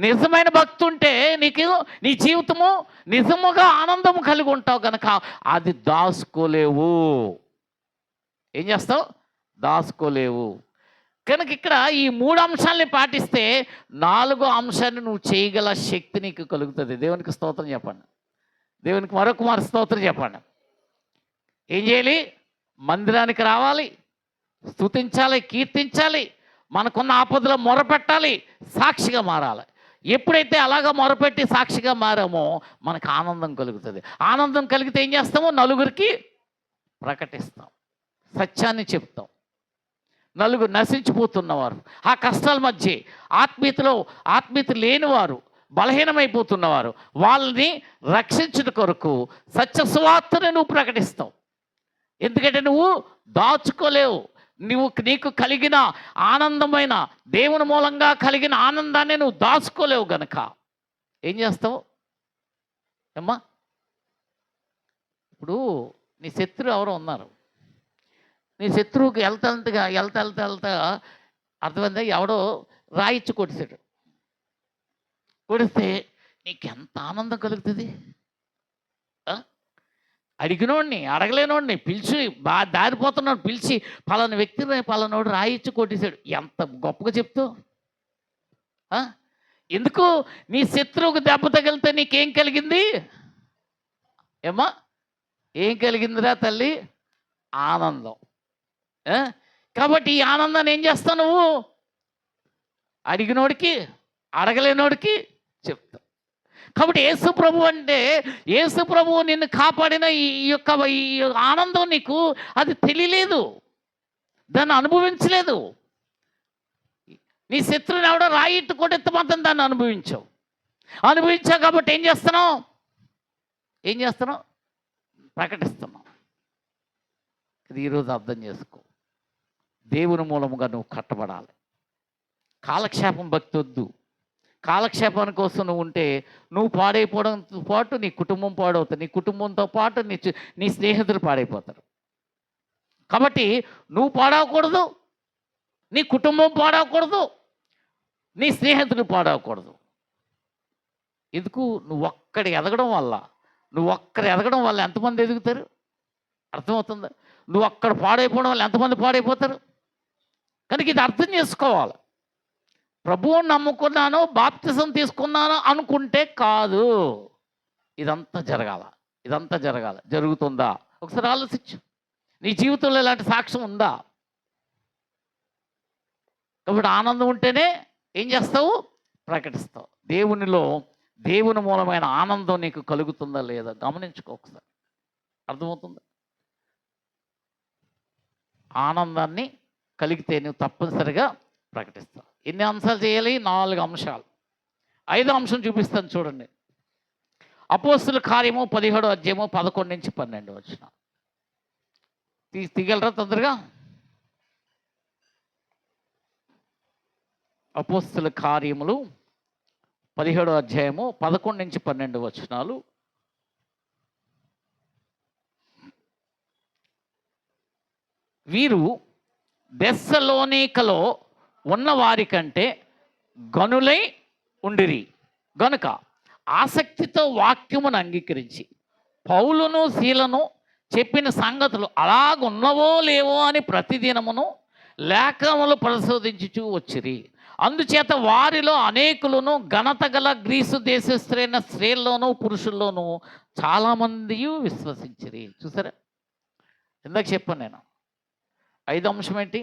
[SPEAKER 1] నిజమైన భక్తి ఉంటే నీకు నీ జీవితము నిజముగా ఆనందము కలిగి ఉంటావు కనుక అది దాచుకోలేవు. ఏం చేస్తావు? దాచుకోలేవు. కనుక ఇక్కడ ఈ 3 అంశాలని పాటిస్తే 4వ అంశాన్ని నువ్వు చేయగల శక్తి నీకు కలుగుతుంది. దేవునికి స్తోత్రం చెప్పండి. దేవునికి మరొక స్తోత్రం చెప్పండి. ఏం చేయాలి? మందిరానికి రావాలి, స్తుతించాలి, కీర్తించాలి, మనకున్న ఆపదలో మొరపెట్టాలి, సాక్షిగా మారాలి. ఎప్పుడైతే అలాగా మొరపెట్టి సాక్షిగా మారామో మనకు ఆనందం కలుగుతుంది. ఆనందం కలిగితే ఏం చేస్తామో నలుగురికి ప్రకటిస్తాం, సత్యాన్ని చెప్తాం. నలుగురు నశించిపోతున్నవారు, ఆ కష్టాల మధ్య ఆత్మీయత లేనివారు, బలహీనమైపోతున్నవారు, వాళ్ళని రక్షించుట కొరకు సత్య సువార్తని నువ్వు ప్రకటిస్తావు. ఎందుకంటే నువ్వు దాచుకోలేవు. నీకు కలిగిన ఆనందమైన దేవుని మూలంగా కలిగిన ఆనందాన్ని నువ్వు దాచుకోలేవు గనక ఏం చేస్తావు? ఏమ్మా, ఇప్పుడు నీ శత్రువు ఎవరో ఉన్నారు. నీ శత్రువుకి వెళ్తా అర్థమైందా? ఎవడో రాయిచ్చి కొడిసాడు. కొడిస్తే నీకు ఎంత ఆనందం కలుగుతుంది? అడిగినోడిని అడగలేనోడిని పిలిచి దారిపోతున్నాడు పిలిచి పలానా వ్యక్తిని పలానోడు రాయిచ్చి కొట్టేశాడు, ఎంత గొప్పగా చెప్తావు. ఎందుకు? నీ శత్రువుకు దెబ్బ తగిలితే నీకేం కలిగింది? ఏమ్మా, ఏం కలిగిందిరా తల్లి? ఆనందం. కాబట్టి ఈ ఆనందాన్ని ఏం చేస్తావు నువ్వు? అడిగినోడికి అడగలేనోడికి చెప్తావు. కాబట్టి యేసు ప్రభువు నిన్ను కాపాడిన ఈ ఆనందం నీకు అది తెలియలేదు, దాన్ని అనుభవించలేదు. నీ శత్రువుని ఎవడో రాయిట్టు కొట్టెత్తమంతం దాన్ని అనుభవించావు కాబట్టి ఏం చేస్తున్నావు? ప్రకటిస్తున్నావు. ఇది ఈరోజు అర్థం చేసుకో. దేవుని మూలముగా నువ్వు కట్టబడాలి. కాలక్షేపం భక్తి వద్దు. కాలక్షేపాని కోసం నువ్వు ఉంటే నువ్వు పాడైపోవడంతో పాటు నీ కుటుంబం పాడవుతుంది, నీ కుటుంబంతో పాటు నీ స్నేహితులు పాడైపోతారు. కాబట్టి నువ్వు పాడవకూడదు, నీ కుటుంబం పాడవకూడదు, నీ స్నేహితులు పాడవకూడదు. ఎందుకు? నువ్వు ఒక్కడి ఎదగడం వల్ల ఎంతమంది ఎదుగుతారు? అర్థమవుతుందా? నువ్వు అక్కడ పాడైపోవడం వల్ల ఎంతమంది పాడైపోతారు? కనుక ఇది అర్థం చేసుకోవాలి. ప్రభువుని నమ్ముకున్నాను, బాప్తిజం తీసుకున్నాను అనుకుంటే కాదు. ఇదంతా జరగాల. జరుగుతుందా? ఒకసారి ఆలోచించు. నీ జీవితంలో ఇలాంటి సాక్ష్యం ఉందా? కాబట్టి ఆనందం ఉంటేనే ఏం చేస్తావు? ప్రకటిస్తావు. దేవుని మూలమైన ఆనందం నీకు కలుగుతుందా లేదా గమనించుకో ఒకసారి. అర్థమవుతుందా? ఆనందాన్ని కలిగితే నువ్వు తప్పనిసరిగా ప్రకటిస్తావు. ఎన్ని అంశాలు చేయాలి? 4 అంశాలు. 5వ అంశం చూపిస్తాను చూడండి. అపోస్తుల కార్యము 17వ అధ్యాయము 11 నుంచి 12 వచ్చిన తీగలరా తొందరగా. అపోస్తుల కార్యములు 17వ అధ్యాయము 11 నుంచి 12 వచనాలు. వీరు దెస్సలోనికలో ఉన్న వారి కంటే గనులై ఉండిరి గనుక ఆసక్తితో వాక్యమును అంగీకరించి పౌలును శీలను చెప్పిన సంగతులు అలాగున్నవో లేవో అని ప్రతిదినమును లేఖనములు పరిశోధించుచూ వచ్చిరి. అందుచేత వారిలో అనేకులను ఘనత గల గ్రీసు దేశస్థులైన స్త్రీల్లోనూ పురుషుల్లోనూ చాలామంది విశ్వసించిరి. చూసారా? ఇందాక చెప్పాను నేను. 5వ అంశం ఏంటి?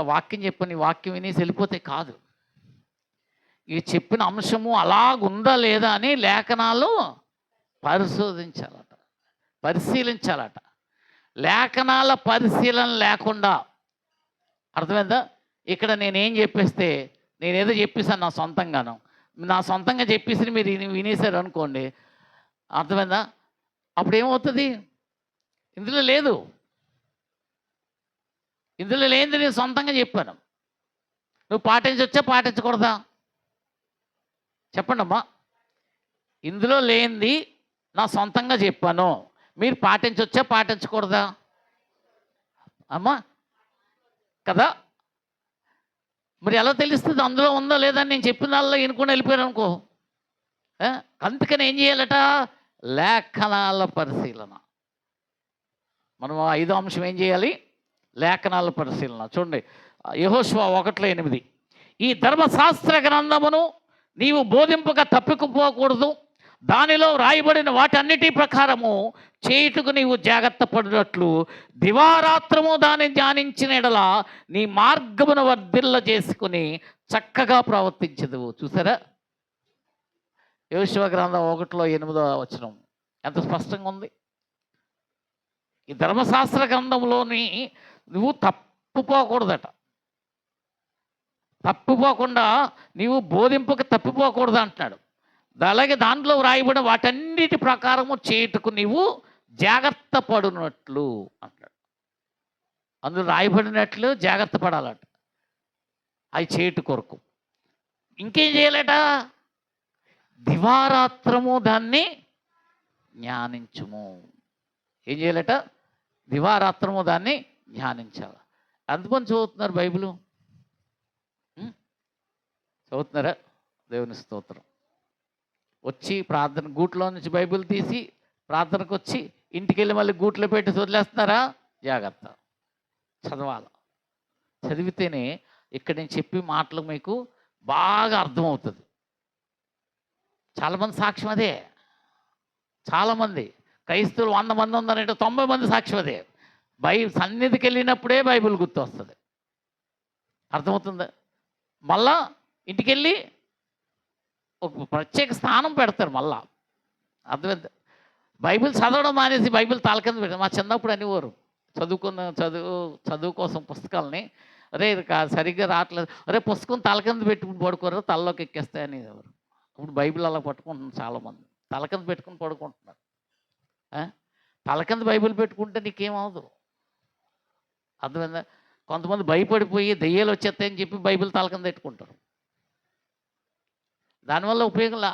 [SPEAKER 1] వాక్యం చెప్పు, నీ వాక్యం వినేసి వెళ్ళిపోతే కాదు. ఈ చెప్పిన అంశము అలాగుందా లేదా అని లేఖనాలు పరిశీలించాలట. లేఖనాల పరిశీలన లేకుండా, అర్థమైందా? ఇక్కడ నేనేం చెప్పేస్తే నేనేదో చెప్పేసాను నా సొంతంగా చెప్పేసి మీరు వినేశారు అనుకోండి, అర్థమైందా? అప్పుడు ఏమవుతుంది? ఇందులో లేనిది నేను సొంతంగా చెప్పాను. నువ్వు పాటించవచ్చా పాటించకూడదా? చెప్పండి అమ్మా. ఇందులో లేనిది నా సొంతంగా చెప్పాను, మీరు పాటించవచ్చా పాటించకూడదా అమ్మా? కదా. మరి ఎలా తెలుస్తుంది అందులో ఉందో లేదా అని నేను చెప్పిన దానిలో ఎన్నుకొని వెళ్ళిపోయాను అనుకో. అందుకని ఏం చేయాలట? లేఖనాల పరిశీలన. మనం 5వ అంశం ఏం చేయాలి? లేఖనాల పరిశీలన. చూడండి, యెహోషువ 1:8, ఈ ధర్మశాస్త్ర గ్రంథమును నీవు బోధింపక తప్పిపోకూడదు, దానిలో రాయబడిన వాటన్నిటి ప్రకారము చేయుటకు నీవు జాగ్రత్త పడినట్లు దివారాత్రము దాన్ని ధ్యానించిన ఎడల నీ మార్గమును వర్ధిల్ల చేసుకుని చక్కగా ప్రవర్తించదు. చూసారా? యెహోషువ గ్రంథం 1:8 ఎంత స్పష్టంగా ఉంది. ఈ ధర్మశాస్త్ర గ్రంథంలోని నువ్వు తప్పిపోకూడదట. తప్పిపోకుండా నీవు బోధింపుకి తప్పిపోకూడదు అంటున్నాడు. అలాగే దాంట్లో వ్రాయబడిన వాటన్నిటి ప్రకారము చేయుటకు నీవు జాగ్రత్త పడినట్లు అంటాడు. అందులో రాయబడినట్లు జాగ్రత్త పడాలట, అవి చేయుట కొరకు. ఇంకేం చేయాలట? దివారాత్రము దాన్ని జ్ఞానించుము. ఏం చేయాలట? దివారాత్రము దాన్ని ధ్యానించాలి. ఎంతమంది చదువుతున్నారు బైబిలు? చదువుతున్నారా? దేవుని స్తోత్రం. వచ్చి ప్రార్థన గూట్లో నుంచి బైబిల్ తీసి ప్రార్థనకు వచ్చి ఇంటికి వెళ్ళి మళ్ళీ గూట్లో పెట్టి వదిలేస్తున్నారా? జాగ్రత్త, చదవాలి. చదివితేనే ఇక్కడ నేను చెప్పి మాటలు మీకు బాగా అర్థమవుతుంది. చాలామంది సాక్ష్యం అదే. చాలామంది క్రైస్తవులు 100 మంది ఉన్నారంటే 90 మంది సాక్ష్యం అదే. సన్నిధికి వెళ్ళినప్పుడే బైబిల్ గుర్తు వస్తుంది. అర్థమవుతుందా? మళ్ళా ఇంటికి వెళ్ళి ఒక ప్రత్యేక స్థానం పెడతారు మళ్ళా. అర్థమైంది? బైబిల్ చదవడం మానేసి బైబిల్ తల కింద పెడతారు. మా చిన్నప్పుడు అనేవారు, చదువు కోసం పుస్తకాలని, అరే సరిగ్గా రావట్లేదు, అరే పుస్తకం తల కింద పెట్టుకుని పడుకోరు, తలలోకి ఎక్కేస్తాయని ఎవరు. ఇప్పుడు బైబిల్ అలా పట్టుకుంటున్నారు చాలామంది, తల కింద పెట్టుకుని పడుకుంటున్నారు. తల కింద బైబిల్ పెట్టుకుంటే నీకేమవదు. అర్థమైందా? కొంతమంది భయపడిపోయి దెయ్యాలు వచ్చేస్తాయని చెప్పి బైబిల్ తల కింద పెట్టుకుంటారు. దానివల్ల ఉపయోగంలా.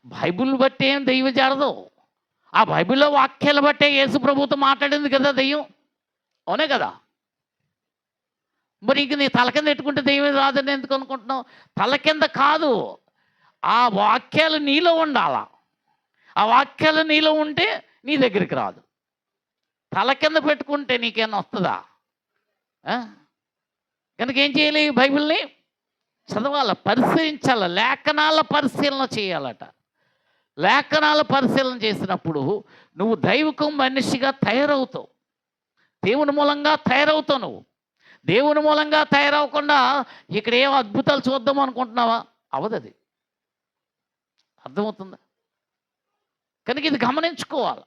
[SPEAKER 1] బైబిల్ బట్టి ఏం దెయ్యం జాడదు. ఆ బైబిల్లో వాక్యాలు బట్టే యేసు ప్రభుతో మాట్లాడింది కదా దెయ్యం. అవునే కదా? మరి ఇంక నీ తల కింద పెట్టుకుంటే దెయ్యం రాదని ఎందుకు అనుకుంటున్నావు? తల కింద కాదు, ఆ వాక్యాలు నీలో ఉండాలా. ఆ వాక్యాలు నీలో ఉంటే నీ దగ్గరికి రాదు. తల కింద పెట్టుకుంటే నీకేమైనా వస్తుందా? కనుక ఏం చేయాలి? బైబిల్ని చదవాలి, పరిశీలించాలి, లేఖనాల పరిశీలన చేయాలట. లేఖనాల పరిశీలన చేసినప్పుడు నువ్వు దైవికం మనిషిగా తయారవుతావు. దేవుని మూలంగా తయారవుతావు. నువ్వు దేవుని మూలంగా తయారవకుండా ఇక్కడ ఏం అద్భుతాలు చూద్దాం అనుకుంటున్నావా? అవదది. అర్థమవుతుందా? కనుక ఇది గమనించుకోవాలి.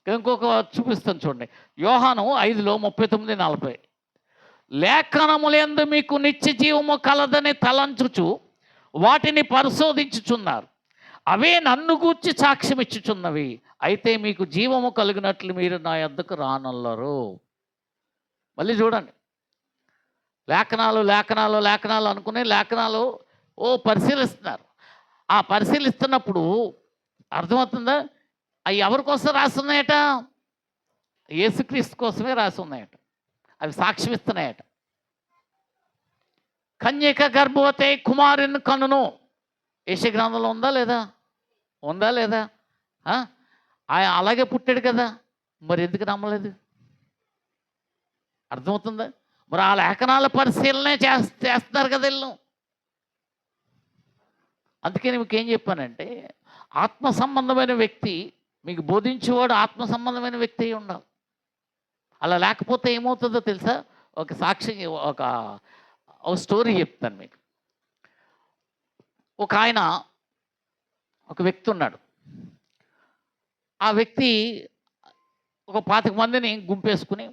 [SPEAKER 1] ఇంకొక చూపిస్తాను చూడండి, యోహాను 5:39-40, లేఖనములందు మీకు నిత్య జీవము కలదని తలంచుచు వాటిని పరిశోధించుచున్నారు, అవే నన్ను గూర్చి సాక్ష్యం ఇచ్చుచున్నవి. అయితే మీకు జీవము కలిగినట్లు మీరు నా యొద్దకు రానొల్లరు. మళ్ళీ చూడండి, లేఖనాలు లేఖనాలు లేఖనాలు అనుకునే లేఖనాలు పరిశీలిస్తున్నారు. ఆ పరిశీలిస్తున్నప్పుడు అర్థమవుతుందా? అవి ఎవరి కోసం రాస్తున్నాయట? యేసుక్రీస్తు కోసమే రాసి ఉన్నాయట. అవి సాక్ష్యం ఇస్తున్నాయట. కన్యక గర్భవతి కుమారుని కనును. యెషయా గ్రంథంలో ఉందా లేదా? ఉందా లేదా? ఆయన అలాగే పుట్టాడు కదా, మరి ఎందుకు నమ్మలేదు? అర్థమవుతుందా? మరి ఆ లేఖనాల పరిశీలనే చేస్తున్నారు కదా వీళ్ళు. అందుకే మీకు ఏం చెప్పానంటే, ఆత్మ సంబంధమైన వ్యక్తి, మీకు బోధించేవాడు ఆత్మ సంబంధమైన వ్యక్తి అయి ఉండాలి. అలా లేకపోతే ఏమవుతుందో తెలుసా? ఒక సాక్షి, ఒక స్టోరీ చెప్తాను మీకు. ఒక వ్యక్తి ఉన్నాడు. ఆ వ్యక్తి ఒక 25 మందిని గుంపేసుకుని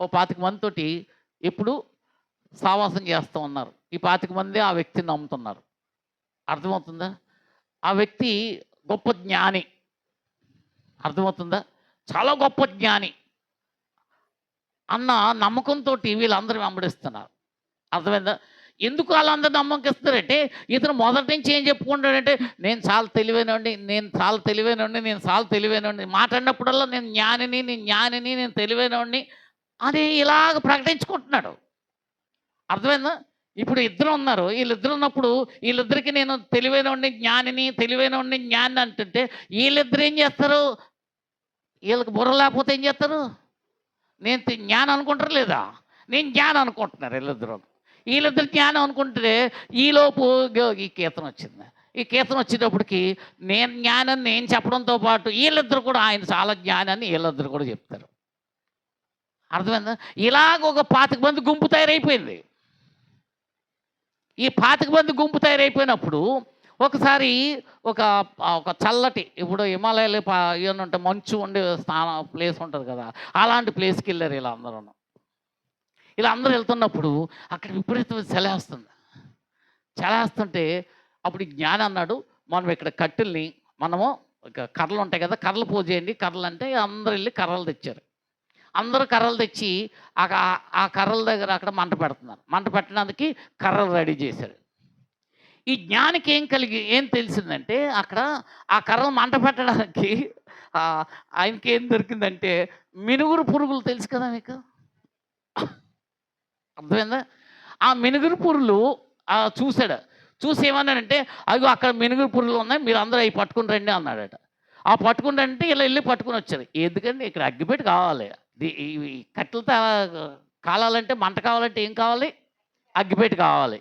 [SPEAKER 1] 25 మందితోటి ఎప్పుడు సావాసం చేస్తూ ఉన్నారు. ఈ 25 మంది ఆ వ్యక్తిని నమ్ముతున్నారు. అర్థమవుతుందా? ఆ వ్యక్తి గొప్ప జ్ఞాని. అర్థమవుతుందా? చాలా గొప్ప జ్ఞాని అన్న నమ్మకంతో వీళ్ళందరూ వెంబడిస్తున్నారు. అర్థమైందా? ఎందుకు వాళ్ళందరూ నమ్మకిస్తారంటే ఇతను మొదటి నుంచి ఏం చెప్పుకుంటాడంటే నేను చాలా తెలివైనోడిని, నేను చాలా తెలివైనోడిని, నేను చాలా తెలివైనోడిని, మాట్లాడినప్పుడల్లా నేను జ్ఞానిని, నేను జ్ఞానిని, నేను తెలివైనోడిని అని ఇలాగ ప్రకటించుకుంటున్నాడు. అర్థమైందా? ఇప్పుడు ఇద్దరు ఉన్నారు. వీళ్ళిద్దరు ఉన్నప్పుడు వీళ్ళిద్దరికి నేను తెలివైనోడిని జ్ఞానిని, తెలివైనోడిని జ్ఞాని అంటుంటే వీళ్ళిద్దరు ఏం చేస్తారు? వీళ్ళకి బుర్ర లేకపోతే ఏం చేస్తారు? నేను జ్ఞానం అనుకుంటారు లేదా? నేను జ్ఞానం అనుకుంటున్నారు వీళ్ళిద్దరు. వీళ్ళిద్దరు జ్ఞానం అనుకుంటే ఈలోపు ఈ కీర్తన వచ్చింది. ఈ కీర్తన వచ్చేటప్పటికి నేను జ్ఞానం నేను చెప్పడంతో పాటు వీళ్ళిద్దరు కూడా ఆయన చాలా జ్ఞానాన్ని వీళ్ళిద్దరు కూడా చెప్తారు. అర్థమైందా? ఇలాగ ఒక 25 మంది గుంపు తయారైపోయింది. ఈ 25 మంది గుంపు తయారైపోయినప్పుడు ఒకసారి ఒక ఒక చల్లటి ఇప్పుడు హిమాలయాలు ఏమన్నా ఉంటే మంచు ఉండే ప్లేస్ ఉంటుంది కదా, అలాంటి ప్లేస్కి వెళ్ళారు వీళ్ళందరూ. వీళ్ళందరూ వెళ్తున్నప్పుడు అక్కడ విపరీతమైన చలేస్తుంది. చలేస్తుంటే అప్పుడు జ్ఞాని అన్నాడు, మనం ఇక్కడ కట్టెల్ని మనము కర్రలు ఉంటాయి కదా, కర్రలు పూజ చేయండి. కర్రలు అంటే అందరూ వెళ్ళి కర్రలు తెచ్చారు. అందరూ కర్రలు తెచ్చి ఆ కర్రల దగ్గర అక్కడ మంట పెడుతున్నారు. మంట పెట్టడానికి కర్రలు రెడీ చేశారు. ఈ జ్ఞానికి ఏం తెలిసిందంటే అక్కడ ఆ కర్రలు మంట పెట్టడానికి ఆయనకి ఏం దొరికిందంటే మినుగురు పురుగులు తెలుసు కదా మీకు, అర్థమైందా? ఆ మినుగురు పురుగులు చూశాడు. చూసి ఏమన్నాడంటే అవి అక్కడ మినుగురు పురుగులు ఉన్నాయి, మీరు అందరూ అవి పట్టుకుని రండి అన్నాడట. ఆ పట్టుకుని రండి ఇలా వెళ్ళి పట్టుకుని వచ్చారు. ఎందుకంటే ఇక్కడ అగ్గిపెట్టి కావాలి, ఈ కట్టెలతో కాలాలంటే మంట కావాలంటే ఏం కావాలి? అగ్గిపెట్టి కావాలి.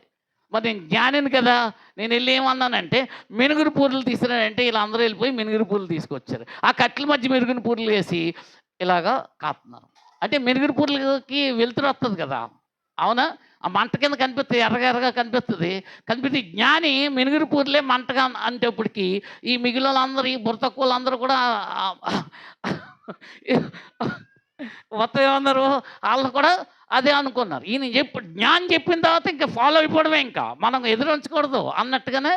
[SPEAKER 1] మరి నేను జ్ఞానిని కదా, నేను వెళ్ళి ఏమన్నానంటే మినుగురు పూర్లు తీసుకురానంటే ఇలా అందరూ వెళ్ళిపోయి మినుగురు పూర్లు తీసుకొచ్చారు. ఆ కట్టెల మధ్య మినుగురు పూర్లు వేసి ఇలాగా కాస్తున్నారు. అంటే మినుగురు పూర్లకి వెలుతురు వస్తుంది కదా, అవునా? ఆ మంట కింద కనిపిస్తుంది, ఎర్రగా కనిపిస్తే జ్ఞాని మినుగురు పూర్లే మంటగా అంటేప్పటికి ఈ మిగిలిన అందరూ ఈ బుర్ర తక్కువలందరూ కూడా మొత్తం ఏమన్నారు? వాళ్ళు కూడా అదే అనుకున్నారు. ఈయన జ్ఞానం చెప్పిన తర్వాత ఇంకా ఫాలో అయిపోవడమే, ఇంకా మనం ఎదురించకూడదు అన్నట్టుగానే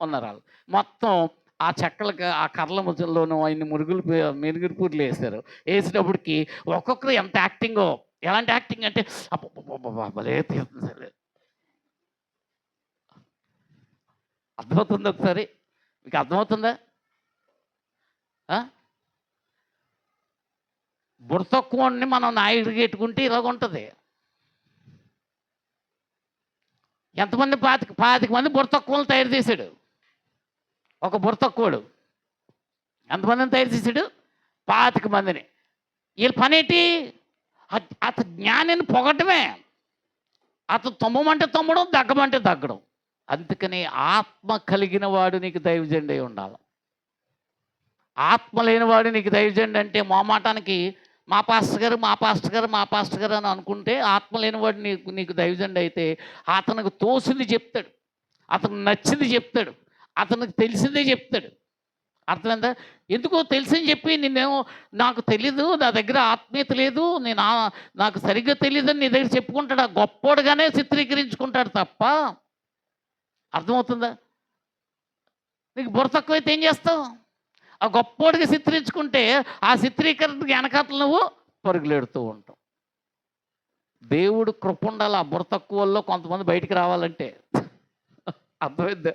[SPEAKER 1] ఉన్నారు వాళ్ళు. మొత్తం ఆ చెక్కలకి ఆ కర్రల మధ్యలోనూ ఆయన మెరుగురు పూర్లు వేశారు. వేసేటప్పటికి ఒక్కొక్కరు ఎంత యాక్టింగో, ఎలాంటి యాక్టింగ్ అంటే భలే తీరుతుంది. అర్థమవుతుంది? ఒకసారి మీకు అర్థమవుతుందా? బుర్ర తక్కువని మనం నాయుడికి ఎట్టుకుంటే ఇలాగ ఉంటుంది. ఎంతమంది 25 మంది బుర్ర తక్కువలు తయారు చేశాడు ఒక బుర్ర తక్కువడు. ఎంతమందిని తయారు చేశాడు? 25 మందిని. వీళ్ళ పని ఏంటి? అతను జ్ఞానిని పొగటమే. అతను తొమ్మమంటే తొమ్మడం, దగ్గమంటే దగ్గడం. అందుకని ఆత్మ కలిగిన వాడు నీకు దైవజండి అయి ఉండాలి. ఆత్మ లేనివాడు నీకు దైవజండి అంటే మోమాటానికి మా పాస్టర్ గారు అని అనుకుంటే, ఆత్మ లేనివాడు నీకు దైవజండి అయితే అతనికి తోసింది చెప్తాడు, అతనికి నచ్చింది చెప్తాడు, అతనికి తెలిసిందే చెప్తాడు. అర్థమైందా? ఎందుకో తెలిసింది చెప్పి నిన్నేమో నాకు తెలీదు, నా దగ్గర ఆత్మీయత లేదు, నాకు సరిగ్గా తెలియదని నీ దగ్గర చెప్పుకుంటాడు. ఆ గొప్పోడుగానే చిత్రీకరించుకుంటాడు తప్ప. అర్థమవుతుందా? నీకు బుర్ర తక్కువైతే ఏం చేస్తావు? ఆ గొప్పోడిగా చిత్రించుకుంటే ఆ చిత్రీకరణకు వెనకాతలు నువ్వు పరుగులెడుతూ ఉంటావు. దేవుడు కృప ఉండాలి ఆ బుర్ర తక్కువల్లో కొంతమంది బయటికి రావాలంటే. అర్థమైందా?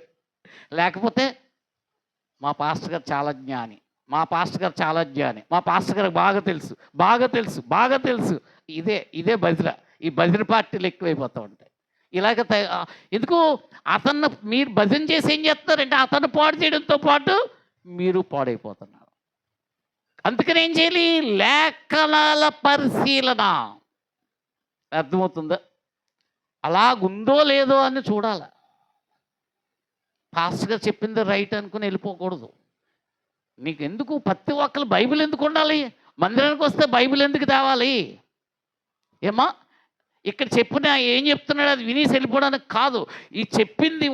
[SPEAKER 1] లేకపోతే మా పాస్టర్ గారు చాలా జ్ఞాని, మా పాస్టర్ గారికి బాగా తెలుసు. ఇదే భజన. ఈ భజన పార్టీలు ఎక్కువైపోతూ ఉంటాయి. ఇలాగ ఎందుకు మీరు భజన చేసి ఏం చేస్తారంటే అతను పాడు చేయడంతో పాటు మీరు పాడైపోతున్నారు. అందుకని ఏం చేయాలి? లేఖనాల పరిశీలన. అర్థమవుతుందా? అలాగుందో లేదో అని చూడాలి. పాస్టర్ గారు చెప్పింది రైట్ అనుకుని వెళ్ళిపోకూడదు. నీకు ఎందుకు ప్రతి ఒక్కరు బైబిల్ ఎందుకు ఉండాలి? మందిరానికి వస్తే బైబిల్ ఎందుకు తేవాలి? ఏమా ఇక్కడ చెప్పిన ఏం చెప్తున్నాడు అది వినేసి వెళ్ళిపోవడానికి కాదు, ఈ చెప్పింది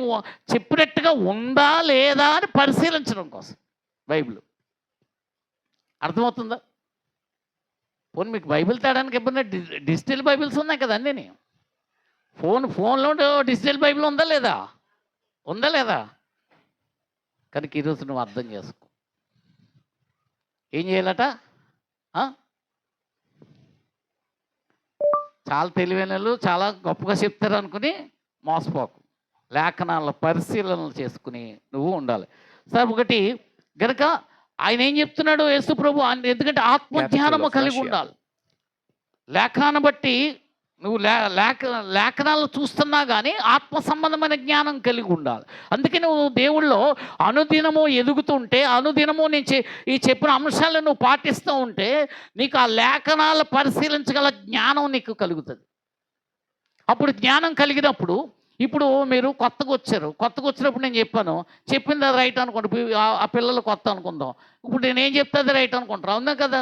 [SPEAKER 1] చెప్పినట్టుగా ఉందా లేదా అని పరిశీలించడం కోసం బైబిల్. అర్థమవుతుందా? పోనీ మీకు బైబిల్ తేడానికి ఇబ్బంది, డిజిటల్ బైబిల్స్ ఉన్నాయి కదా అన్నీ. ఫోన్లో డిజిటల్ బైబిల్ ఉందా లేదా? కనుక ఈరోజు నువ్వు అర్థం చేసుకో. ఏం చేయాలట? చాలా తెలివైన వాళ్ళు చాలా గొప్పగా చెప్తారు అనుకుని మోసపోకు. లేఖనాల పరిశీలనలు చేసుకుని నువ్వు ఉండాలి. సార్ ఒకటి గనక ఆయన ఏం చెప్తున్నాడు యేసు ప్రభు, ఎందుకంటే ఆత్మజ్ఞానము కలిగి ఉండాలి. లేఖనాన్ని బట్టి నువ్వు లేఖనాలు చూస్తున్నా కానీ ఆత్మ సంబంధమైన జ్ఞానం కలిగి ఉండాలి. అందుకే నువ్వు దేవుళ్ళో అనుదినము ఎదుగుతుంటే, అనుదినము నేను ఈ చెప్పిన అంశాలను నువ్వు పాటిస్తూ ఉంటే నీకు ఆ లేఖనాలు పరిశీలించగల జ్ఞానం నీకు కలుగుతుంది. అప్పుడు జ్ఞానం కలిగినప్పుడు, ఇప్పుడు మీరు కొత్తగా వచ్చినప్పుడు నేను చెప్పింది అది రైట్ అనుకోండి. ఆ పిల్లలు కొత్త అనుకుందాం, ఇప్పుడు నేనేం చెప్తే అది రైట్ అనుకుంటారు, అవునా కదా?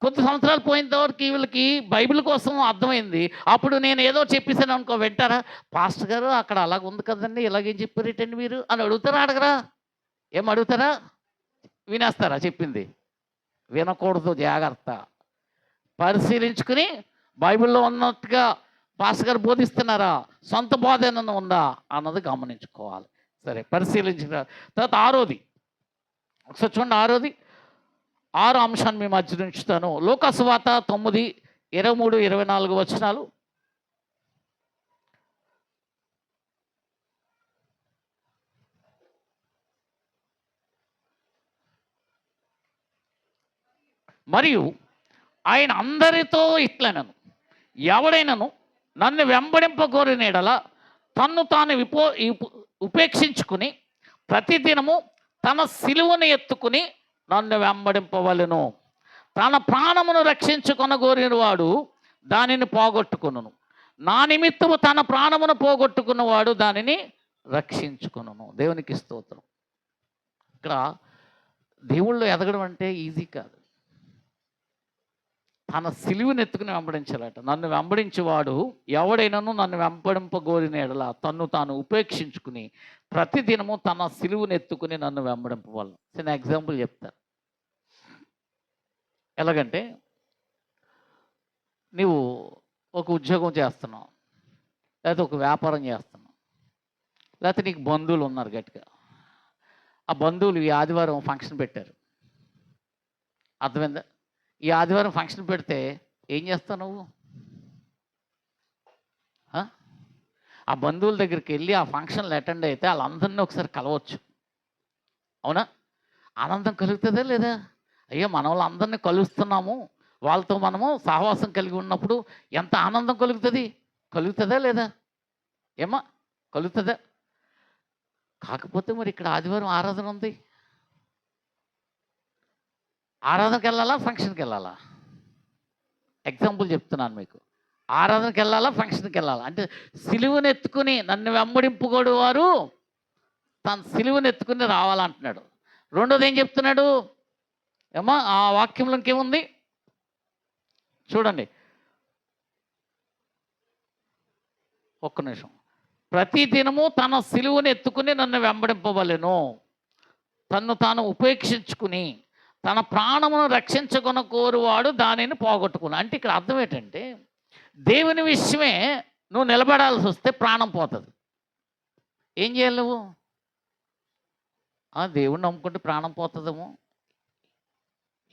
[SPEAKER 1] కొద్ది సంవత్సరాలు పోయిన తర్వాత వీళ్ళకి బైబిల్ కోసం అర్థమైంది. అప్పుడు నేను ఏదో చెప్పేసాను అనుకో, వింటారా? పాస్టర్ గారు అక్కడ అలాగ ఉంది కదండి, ఇలాగేం చెప్పారేటండి మీరు అని అడుగుతారా? అడగరా? ఏం అడుగుతారా? వినేస్తారా? చెప్పింది వినకూడదు. జాగ్రత్త. పరిశీలించుకుని బైబిల్లో ఉన్నట్టుగా పాస్టర్ గారు బోధిస్తున్నారా, సొంత బోధ ఏమన్నా ఉందా అన్నది గమనించుకోవాలి. సరే, పరిశీలించిన తర్వాత ఆరోది ఒకసారి చూడండి. 6 అంశాన్ని మీ మధ్య ఉంచుతాను. లూకాసు వార్త 9:23-24 వచనాలు. మరియు ఆయన అందరితో ఇట్లనను, ఎవడైనను నన్ను వెంబడింపగోరిన యెడల తన్ను తాను ఉపేక్షించుకుని ప్రతిదినము తన సిలువను ఎత్తుకుని నన్ను వెంబడింపవలెను. తన ప్రాణమును రక్షించుకొనగోరిన వాడు దానిని పోగొట్టుకొనును. నా నిమిత్తము తన ప్రాణమును పోగొట్టుకున్నవాడు దానిని రక్షించుకొనును. దేవునికి స్తోత్రం. ఇక్కడ దేవుళ్ళు ఎదగడం అంటే ఈజీ కాదు. తన సిలువను ఎత్తుకుని వెంబడించాలట. నన్ను వెంబడించేవాడు ఎవడైనాను నన్ను వెంబడింపగోరిన యెడల తన్ను తాను ఉపేక్షించుకుని ప్రతిదినము తన సిలువను ఎత్తుకుని నన్ను వెంబడింపవాలి. చిన్న ఎగ్జాంపుల్ చెప్తాను. ఎలాగంటే, నువ్వు ఒక ఉద్యోగం చేస్తున్నావు, లేకపోతే ఒక వ్యాపారం చేస్తున్నావు, లేకపోతే నీకు బంధువులు ఉన్నారు గట్టిగా. ఆ బంధువులు ఈ ఆదివారం ఫంక్షన్ పెట్టారు, అర్థమైందా? ఈ ఆదివారం ఫంక్షన్ పెడితే ఏం చేస్తావు నువ్వు? ఆ బంధువుల దగ్గరికి వెళ్ళి ఆ ఫంక్షన్లు అటెండ్ అయితే వాళ్ళందరినీ ఒకసారి కలవచ్చు, అవునా? ఆనందం కలుగుతుందా లేదా? అయ్యో, మన వాళ్ళందరినీ కలుస్తున్నాము, వాళ్ళతో మనము సహవాసం కలిగి ఉన్నప్పుడు ఎంత ఆనందం కలుగుతుందా లేదా? ఏమా కలుగుతుందా? కాకపోతే మరి ఇక్కడ ఆదివారం ఆరాధన ఉంది, ఆరాధనకి వెళ్ళాలా, ఫంక్షన్కి వెళ్ళాలా? ఎగ్జాంపుల్ చెప్తున్నాను మీకు. ఆరాధనకి వెళ్ళాలా, ఫంక్షన్కి వెళ్ళాలా? అంటే సిలువను ఎత్తుకుని నన్ను వెంబడింపుకోడు వారు తన సిలువను ఎత్తుకుని రావాలంటున్నాడు. రెండోది ఏం చెప్తున్నాడు ఏమా? ఆ వాక్యంలో ఇంకేముంది చూడండి, ఒక్క నిమిషం. ప్రతి దినము తన సిలువను ఎత్తుకుని నన్ను వెంబడింపవలెను, తన్ను తాను ఉపేక్షించుకుని తన ప్రాణమును రక్షించుకున్న కోరువాడు దానిని పోగొట్టుకుని. అంటే ఇక్కడ అర్థం ఏంటంటే, దేవుని విషయమే నువ్వు నిలబడాల్సి వస్తే ప్రాణం పోతుంది. ఏం చేయాలి నువ్వు? దేవుణ్ణి నమ్ముకుంటే ప్రాణం పోతుందేమో,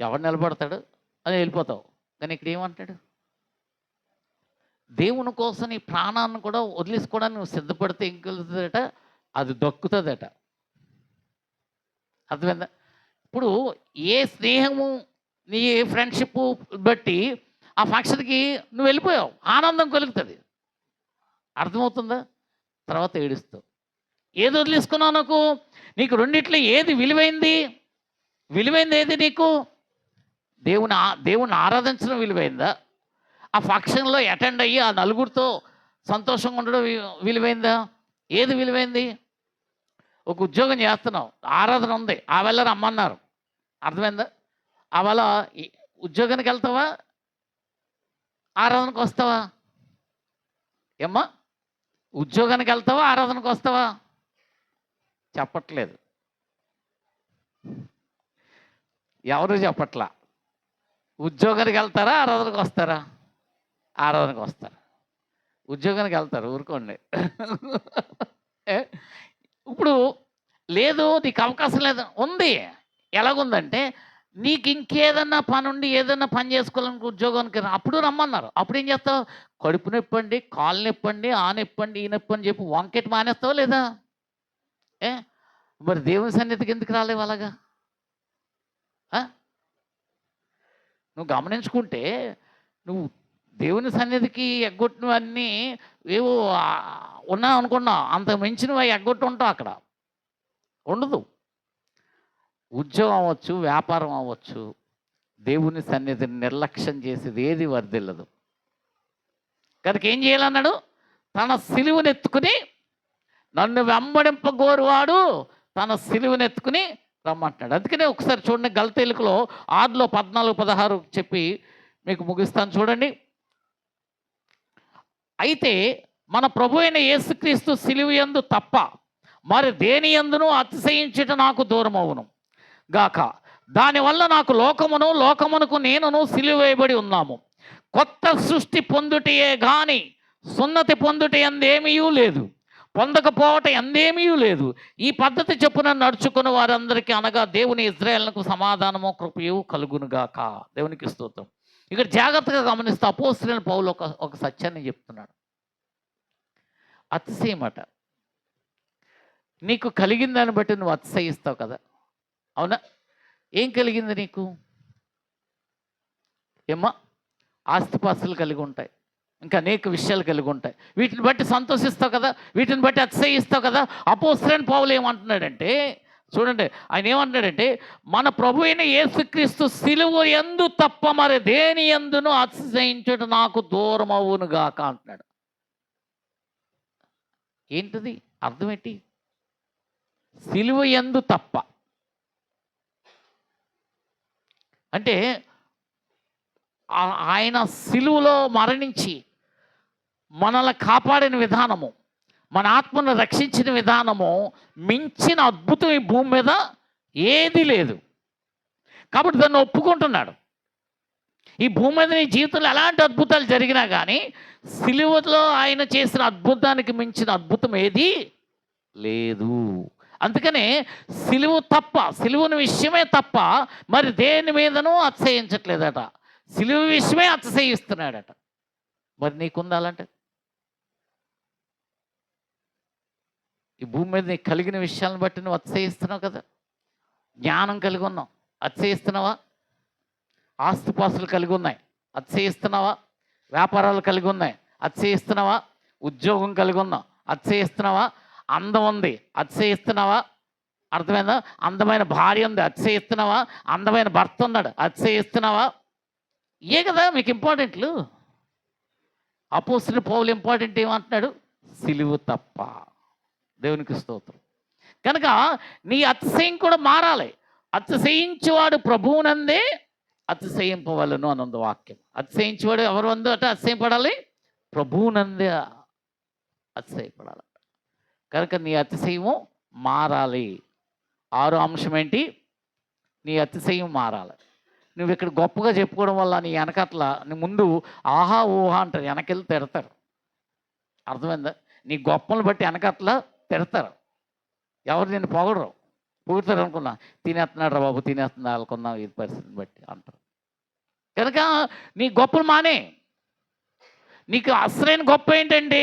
[SPEAKER 1] ఎవడు నిలబడతాడు అని వెళ్ళిపోతావు. కానీ ఇక్కడ ఏమంటాడు? దేవుని కోసం నీ ప్రాణాన్ని కూడా వదిలేసుకోవడానికి నువ్వు సిద్ధపడితే ఏం కలుగుతుందట? అది దక్కుతుందట. అర్థమైందా? ఇప్పుడు ఏ స్నేహము, నీ ఫ్రెండ్షిప్ బట్టి ఆ ఫంక్షన్కి నువ్వు వెళ్ళిపోయావు, ఆనందం కలుగుతుంది, అర్థమవుతుందా? తర్వాత ఏడుస్తావు. ఏది వదిలేసుకున్నావు? నీకు రెండిట్లో ఏది విలువైంది? ఏది నీకు? దేవుని ఆరాధించడం విలువైందా? ఆ ఫంక్షన్లో అటెండ్ అయ్యి ఆ నలుగురితో సంతోషంగా ఉండడం విలువైందా? ఏది విలువైంది? ఒక ఉద్యోగం చేస్తున్నావు, ఆరాధన ఉంది, ఆ వేళ రమ్మన్నారు, అర్థమైందా? ఆ వేళ ఉద్యోగానికి వెళ్తావా, ఆరాధనకు వస్తావా? ఏమ్మా, ఉద్యోగానికి వెళ్తావా, ఆరాధనకు వస్తావా? చెప్పట్లేదు, ఎవరు చెప్పట్లా. ఉద్యోగానికి వెళ్తారా, ఆరాధనకు వస్తారా? ఆరాధనకు వస్తారు. ఉద్యోగానికి వెళ్తారు, ఊరుకోండి. ఇప్పుడు లేదు, నీకు అవకాశం లేదు. ఉంది. ఎలాగుందంటే, నీకు ఇంకేదన్నా పని ఉండి ఏదన్నా పని చేసుకోవాలని ఉద్యోగానికి అప్పుడు రమ్మన్నారు. అప్పుడు ఏం చేస్తావు? కడుపు నొప్పండి, కాళ్ళు నొప్పండి, ఆ నొప్పండి, ఈ నొప్పి అని చెప్పి వంకెట్ మానేస్తావా లేదా? ఏ మరి దేవుని సన్నిధికి ఎందుకు రాలేవు అలాగా? నువ్వు గమనించుకుంటే నువ్వు దేవుని సన్నిధికి ఎగ్గొట్టినవన్నీ ఏవో ఉన్నావు అనుకున్నావు, అంత మించినవి ఎగ్గొట్టు ఉంటావు అక్కడ. ఉండదు. ఉద్యోగం అవ్వచ్చు, వ్యాపారం అవ్వచ్చు, దేవుని సన్నిధిని నిర్లక్ష్యం చేసేది ఏది వర్ధిల్లదు. కనుక ఏం చేయాలన్నాడు? తన సిలువనెత్తుకుని నన్ను వెంబడింపగోరువాడు తన సిలువనెత్తుకుని రమ్మంటున్నాడు. అందుకనే ఒకసారి చూడండి, గలతీయులలో 6లో 14, 16 చెప్పి మీకు ముగిస్తాను చూడండి. అయితే మన ప్రభు అయిన యేసుక్రీస్తు సిలువ యందు తప్ప మరి దేని యందును అతిశయించుట నాకు దూరమవును గాక. దానివల్ల నాకు లోకమునకు నేనును సిలువ వేయబడి ఉన్నాము. కొత్త సృష్టి పొందుటయే గాని సున్నతి పొందుట ఎందేమీ లేదు, పొందకపోవట ఎందేమీ లేదు. ఈ పద్ధతి చొప్పున నడుచుకున్న వారందరికీ అనగా దేవుని ఇజ్రాయేలుకు సమాధానము కృపయు కలుగునుగాక. దేవునికి స్తోత్రం. ఇక్కడ జాగ్రత్తగా గమనిస్తే అపోస్తలుడైన పౌలు ఒక సత్యాన్ని చెప్తున్నాడు. అతిశయమట. నీకు కలిగిన దాన్ని బట్టి నువ్వు అతిశయిస్తావు కదా, అవునా? ఏం కలిగింది నీకు? ఏమ్మా, ఆస్తిపాస్తులు కలిగి ఉంటాయి, ఇంకా అనేక విషయాలు కలిగి ఉంటాయి. వీటిని బట్టి సంతోషిస్తావు కదా, వీటిని బట్టి అతిశయిస్తావు కదా. అపోస్తలుడైన పౌలు ఏమంటున్నాడంటే, చూడండి ఆయన ఏమంటున్నాడంటే, మన ప్రభు అయిన యేసుక్రీస్తు సిలువ యందు తప్ప మరి దేని యందును అతిశయించుట నాకు దూరం అవునుగాక అంటున్నాడు. ఏంటిది అర్థం? ఏంటి? సిలువ యందు తప్ప అంటే ఆయన సిలువలో మరణించి మనల్ని కాపాడిన విధానము, మన ఆత్మను రక్షించిన విధానము మించిన అద్భుతం ఈ భూమి మీద ఏది లేదు. కాబట్టి దాన్ని ఒప్పుకుంటున్నాడు. ఈ భూమి మీద నీ జీవితంలో ఎలాంటి అద్భుతాలు జరిగినా కానీ సిలువలో ఆయన చేసిన అద్భుతానికి మించిన అద్భుతం ఏది లేదు. అందుకనే సిలువ తప్ప, సిలువని విషయమే తప్ప మరి దేని మీదనూ అతిశయించట్లేదట. సిలువ విషయమే అతిశయిస్తున్నాడట. మరి నీకుందాలంటే ఈ భూమి మీద నీకు కలిగిన విషయాలను బట్టి నువ్వు అతిశయిస్తున్నావు కదా. జ్ఞానం కలిగి ఉన్నావు, అతిశయిస్తున్నావా? ఆస్తిపాస్తులు కలిగి ఉన్నాయి, అతిశయిస్తున్నావా? వ్యాపారాలు కలిగి ఉన్నాయి, అతిశయిస్తున్నావా? ఉద్యోగం కలిగి ఉన్నావు, అతిశయిస్తున్నావా? అందం ఉంది, అతిశయిస్తున్నావా? అర్థమైందా? అందమైన భార్య ఉంది, అతిశయిస్తున్నావా? అందమైన భర్త ఉన్నాడు, అతిశయిస్తున్నావా? ఏ కదా మీకు ఇంపార్టెంట్లు. అపోస్తలుడైన పౌలు ఇంపార్టెంట్ ఏమంటున్నాడు? సిలువ తప్ప. దేవునికి స్తోత్రం. కనుక నీ అతిశయం కూడా మారాలి. అతిశయించేవాడు ప్రభువునందే అతిశయింపవలను అన్నది వాక్యం. అతిశయించేవాడు ఎవరు అందు అంటే అతిశయపడాలి, ప్రభువునందే అతిశయపడాలి. కనుక నీ అతిశయము మారాలి. 6వ అంశం ఏంటి? నీ అతిశయం మారాలి. నువ్వు ఇక్కడ గొప్పగా చెప్పుకోవడం వల్ల నీ వెనకట్ల నీ ముందు ఆహా ఊహా అంటారు, వెనకెళ్ళి తిడతారు. అర్థమైందా? నీ గొప్పలు బట్టి వెనకట్ల తిడతారు. ఎవరు నేను పొగడరు, పొగుడతారు అనుకున్నా, తినేస్తున్నాడు రా బాబు, తినేస్తున్నా అనుకున్నాం ఈ పరిస్థితిని బట్టి అంటారు. కనుక నీ గొప్పలు మానే. నీకు అసలైన గొప్ప ఏంటంటే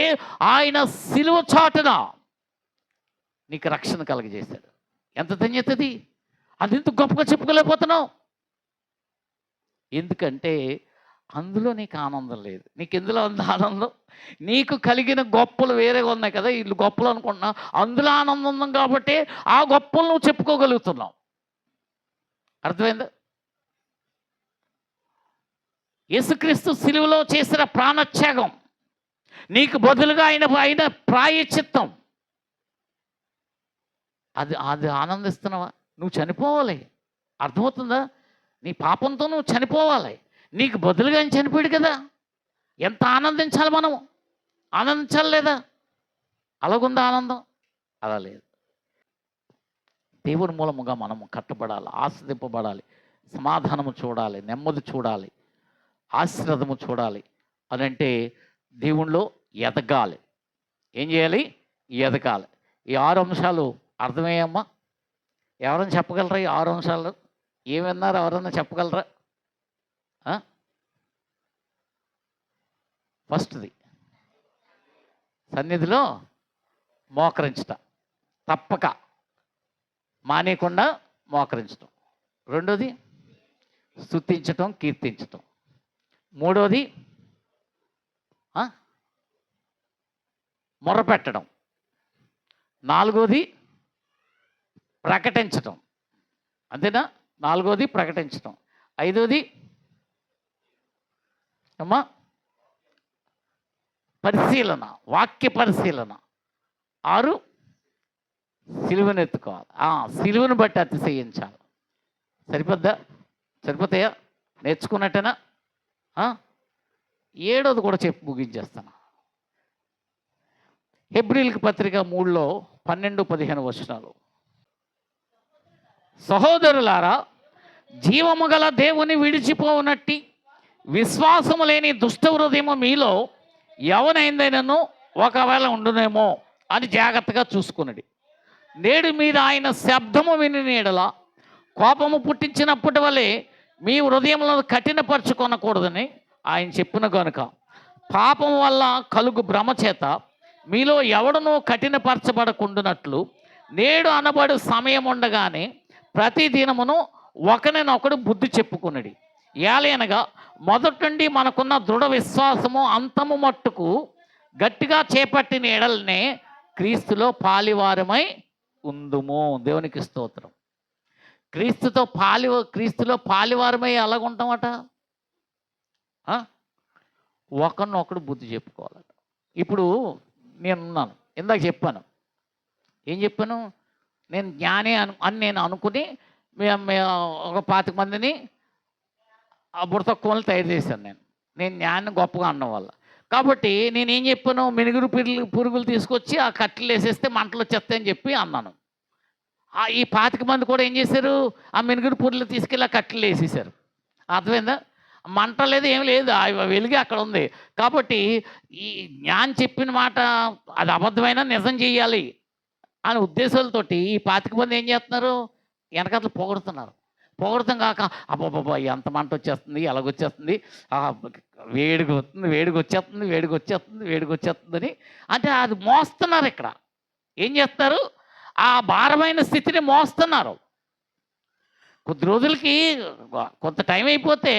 [SPEAKER 1] ఆయన సిలువ చాటున నీకు రక్షణ కలగజేశాడు. ఎంత ధన్యతది! అది ఎందుకు గొప్పగా చెప్పుకోలేకపోతున్నావు? ఎందుకంటే అందులో నీకు ఆనందం లేదు. నీకు ఎందులో ఉంది ఆనందం? నీకు కలిగిన గొప్పలు వేరేగా ఉన్నాయి కదా, వీళ్ళు గొప్పలు అనుకుంటున్నావు. అందులో ఆనందం ఉంది కాబట్టి ఆ గొప్పలు నువ్వు చెప్పుకోగలుగుతున్నావు. అర్థమైందా? యేసుక్రీస్తు సిలువలో చేసిన ప్రాణత్యాగం, నీకు బదులుగా ఆయన ప్రాయశ్చిత్తం, అది ఆనందిస్తున్నావా? నువ్వు చనిపోవాలి. అర్థమవుతుందా? నీ పాపంతో నువ్వు చనిపోవాలి. నీకు బదులుగా ఆయన చనిపోయాడు కదా. ఎంత ఆనందించాలి మనము? ఆనందించాలి లేదా? అలాగుందా ఆనందం? అలా లేదు. దేవుని మూలముగా మనము కట్టబడాలి, ఆస్వాదింపబడాలి, సమాధానము చూడాలి, నెమ్మది చూడాలి, ఆశీర్వాదము చూడాలి అని అంటే దేవునిలో ఎదగాలి. ఏం చేయాలి? ఎదగాలి. ఈ 6 అంశాలు అర్థమయ్యామ్మా? ఎవరైనా చెప్పగలరా ఈ 6 అంశాలు? ఏమన్నారు ఎవరన్నా చెప్పగలరా? ఫస్ట్‌ది సన్నిధిలో మోకరించటం, తప్పక మానేయకుండా మోకరించటం. రెండోది స్తుతించటం, కీర్తించటం. మూడోది మొరపెట్టడం. నాలుగోది ప్రకటించటం. అంతేనా? నాలుగోది ప్రకటించటం. ఐదోది అమ్మా పరిశీలన, వాక్య పరిశీలన. 6 సిలువను ఎత్తుకోవాలి. సిలువను బట్టి అతిశయించాలి. సరిపోద్దా? సరిపోతాయా? నేర్చుకున్నట్టేనా? ఏడోది కూడా చెప్పి ముగించేస్తాను. హెబ్రీయులకు పత్రిక 3లో 12-15 వచనాలు. సహోదరులారా, జీవము గల దేవుని విడిచిపోనట్టి విశ్వాసము లేని దుష్ట హృదయము మీలో ఎవనైందైనను ఒకవేళ ఉండునేమో అని జాగ్రత్తగా చూసుకున్నది. నేడు మీరు ఆయన శబ్దము విని నీడల కోపము పుట్టించినప్పటి వలె మీ హృదయంలో కఠినపరచుకొనకూడదని ఆయన చెప్పిన కనుక పాపం వల్ల కలుగు భ్రమ చేత మీలో ఎవడనో కఠినపరచబడకుండానట్లు నేడు అనబడు సమయం ఉండగానే ప్రతి దినమును ఒకరినొకడు బుద్ధి చెప్పుకున్నది. ఏలయనగా మొదటి నుండి మనకున్న దృఢ విశ్వాసము అంతము మట్టుకు గట్టిగా చేపట్టిన ఎడలనే క్రీస్తులో పాలివారమై ఉందుము. దేవునికి స్తోత్రం. క్రీస్తులో పాలివారమై ఎలాగుంటామట? ఒకరినొకడు బుద్ధి చెప్పుకోవాలట. ఇప్పుడు నేనున్నాను, ఇందాక చెప్పాను. ఏం చెప్పాను? నేను జ్ఞాని అని నేను అనుకుని ఒక 25 మందిని ఆ బుడత కోళ్ళు తయారు చేశాను. నేను జ్ఞానం గొప్పగా అన్న వల్ల. కాబట్టి నేనేం చెప్పాను? మినుగురు పురుగులు తీసుకొచ్చి ఆ కట్టెలు వేసేస్తే మంటలు వచ్చేస్తాయని చెప్పి అన్నాను. ఈ 25 మంది కూడా ఏం చేశారు? ఆ మినుగురు పురుగులు తీసుకెళ్ళి ఆ కట్టెలు వేసేసారు. అర్థమైందా? మంట లేదు, ఏం లేదు, వెలిగి అక్కడ ఉంది. కాబట్టి ఈ జ్ఞానం చెప్పిన మాట అది అబద్ధమైనా నిజం చెయ్యాలి అనే ఉద్దేశాలతోటి ఈ 25 మంది ఏం చేస్తున్నారు? వెనకట్లు పొగడుతున్నారు. పొగడతాం కాక అబ్బాబ్బా ఎంత మంట వచ్చేస్తుంది, ఎలాగొచ్చేస్తుంది, వేడిగా వస్తుంది, వేడిగా వచ్చేస్తుందని అంటే అది మోస్తున్నారు. ఇక్కడ ఏం చేస్తారు? ఆ భారమైన స్థితిని మోస్తున్నారు. కొద్ది రోజులకి కొంత టైం అయిపోతే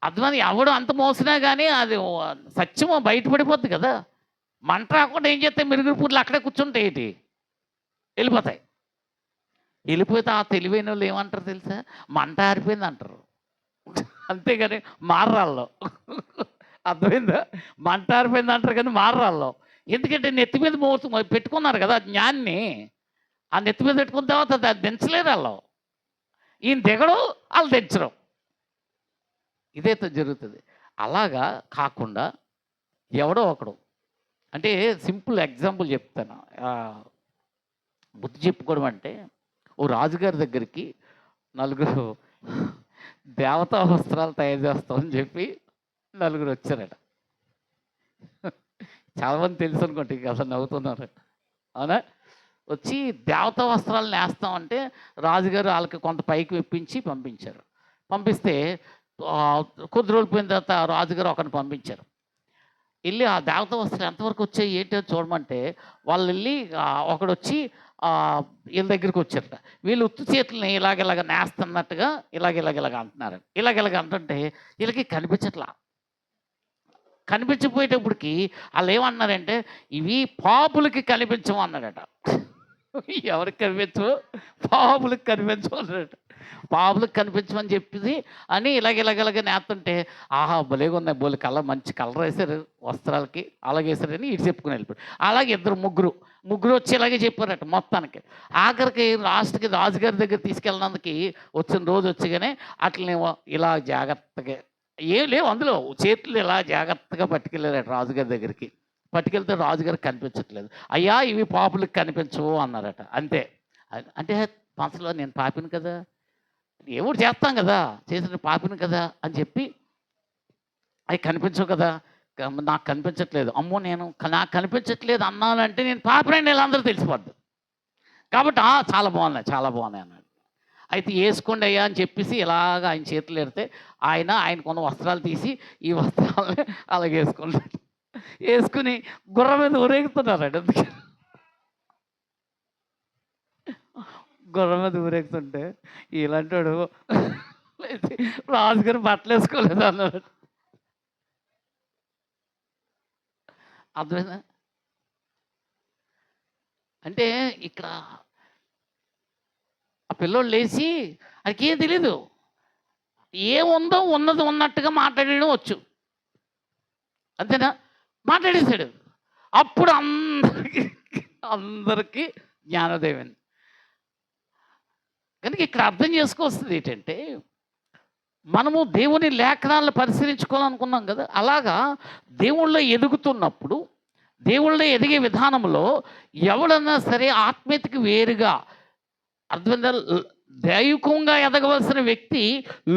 [SPEAKER 1] అర్థమైంది. ఎవడు అంత మోసినా కానీ అది సత్యము బయటపడిపోద్ది కదా. మంట రాకుండా ఏం చేస్తాయి? మిరుగురు పూర్లు అక్కడే కూర్చుంటాయి, ఏంటి వెళ్ళిపోతాయి. వెళ్ళిపోతే ఆ తెలివైన వాళ్ళు ఏమంటారు తెలుసా? మంట ఆరిపోయింది అంటారు. అంతేగాని మారరాల్లో. అర్థమైందా? మంట ఆరిపోయింది అంటారు కానీ మారరాల్లో. ఎందుకంటే నెత్తి మీద పెట్టుకున్నారు కదా జ్ఞాన్ని. ఆ నెత్తి మీద పెట్టుకున్న తర్వాత అది దించలేరు వాళ్ళు. ఈయన దిగడు, వాళ్ళు దించరు. ఇదేతో జరుగుతుంది. అలాగా కాకుండా ఎవడో ఒకడు, అంటే సింపుల్ ఎగ్జాంపుల్ చెప్తాను. బుద్ధి చెప్పుకోవడం అంటే, ఓ రాజుగారి దగ్గరికి 4 దేవతా వస్త్రాలు తయారు చేస్తామని చెప్పి 4 వచ్చారట. చాలామంది తెలుసు అనుకోండి, అసలు నవ్వుతున్నారట. అవునా? వచ్చి దేవతా వస్త్రాలు నేస్తామంటే రాజుగారు వాళ్ళకి కొంత పైకి మెప్పించి పంపించారు. పంపిస్తే కొద్ది రోజులు పోయిన తర్వాత రాజుగారు ఒకరిని పంపించారు. వెళ్ళి ఆ దేవతా వస్త్రాలు ఎంతవరకు వచ్చాయి ఏంటో చూడమంటే వాళ్ళు వెళ్ళి ఒకడు వచ్చి వీళ్ళ దగ్గరికి వచ్చారట. వీళ్ళు ఉత్తు చేతులని ఇలాగ నేస్తున్నట్టుగా ఇలాగ అంటున్నారు. ఇలాగ అంటుంటే వీళ్ళకి కనిపించట్లా. కనిపించపోయేటప్పటికి వాళ్ళు ఏమన్నారంటే, ఇవి పాపులకి కనిపించము అన్నాడట. ఎవరికి కనిపించవు? పాపులకు కనిపించవు అన్నాడట. పాపులకు కనిపించమని చెప్పింది అని ఇలాగ నేస్తుంటే, ఆహా భలేగా ఉన్నాయి, బోలి కలర్, మంచి కలర్ వేశారు వస్త్రాలకి, అలాగే వేశారని ఇటు చెప్పుకుని వెళ్ళిపోయారు. అలాగే ముగ్గురు వచ్చి ఇలాగే చెప్పారట మొత్తానికి. ఆఖరికి లాస్ట్కి రాజుగారి దగ్గర తీసుకెళ్ళినందుకు వచ్చిన రోజు వచ్చి అట్లనేమో ఇలా జాగ్రత్తగా ఏం లేవు అందులో, చేతులు ఇలా జాగ్రత్తగా పట్టుకెళ్ళారట రాజుగారి దగ్గరికి. పట్టుకెళ్తే రాజుగారికి కనిపించట్లేదు. అయ్యా ఇవి పాపులకు కనిపించవు అన్నారట. అంతే. అంటే మనసులో నేను పాపిని కదా, ఏమో చేస్తాం కదా, చేసిన పాపిని కదా అని చెప్పి అవి కనిపించవు కదా, నాకు కనిపించట్లేదు, అమ్మో నేను నాకు కనిపించట్లేదు అన్నానంటే నేను పాపిని వీళ్ళందరూ తెలిసిపోద్దు. కాబట్టి చాలా బాగున్నాయి అన్నాడు. అయితే వేసుకోండి అయ్యా అని చెప్పేసి ఇలాగ ఆయన చేతులు ఎడితే ఆయనకున్న వస్త్రాలు తీసి ఈ వస్త్రాలని అలాగే వేసుకున్నాడు. వేసుకుని గుర్రం మీద ఊరేగుతున్నారండి. అందుకే గుర్రం మీద ఊరేగుతుంటే ఇలాంటాడు రాజుగారు బట్టలు వేసుకోలేదు అన్నాడు. అర్థమైందా? అంటే ఇక్కడ ఆ పిల్లోడు లేచి ఆయనకేం తెలీదు, ఏముందో ఉన్నది ఉన్నట్టుగా మాట్లాడడం వచ్చు, అంతేనా? మాట్లాడేశాడు. అప్పుడు అందరికీ జ్ఞానోదయం. కనుక ఇక్కడ అర్థం చేసుకోవాల్సింది ఏంటంటే, మనము దేవుని లేఖనాలను పరిశీలించుకోవాలనుకున్నాం కదా, అలాగా దేవుళ్ళో ఎదుగుతున్నప్పుడు, దేవుళ్ళో ఎదిగే విధానంలో ఎవడన్నా సరే ఆత్మీయతకి వేరుగా అర్థమైందా, దైవికంగా ఎదగవలసిన వ్యక్తి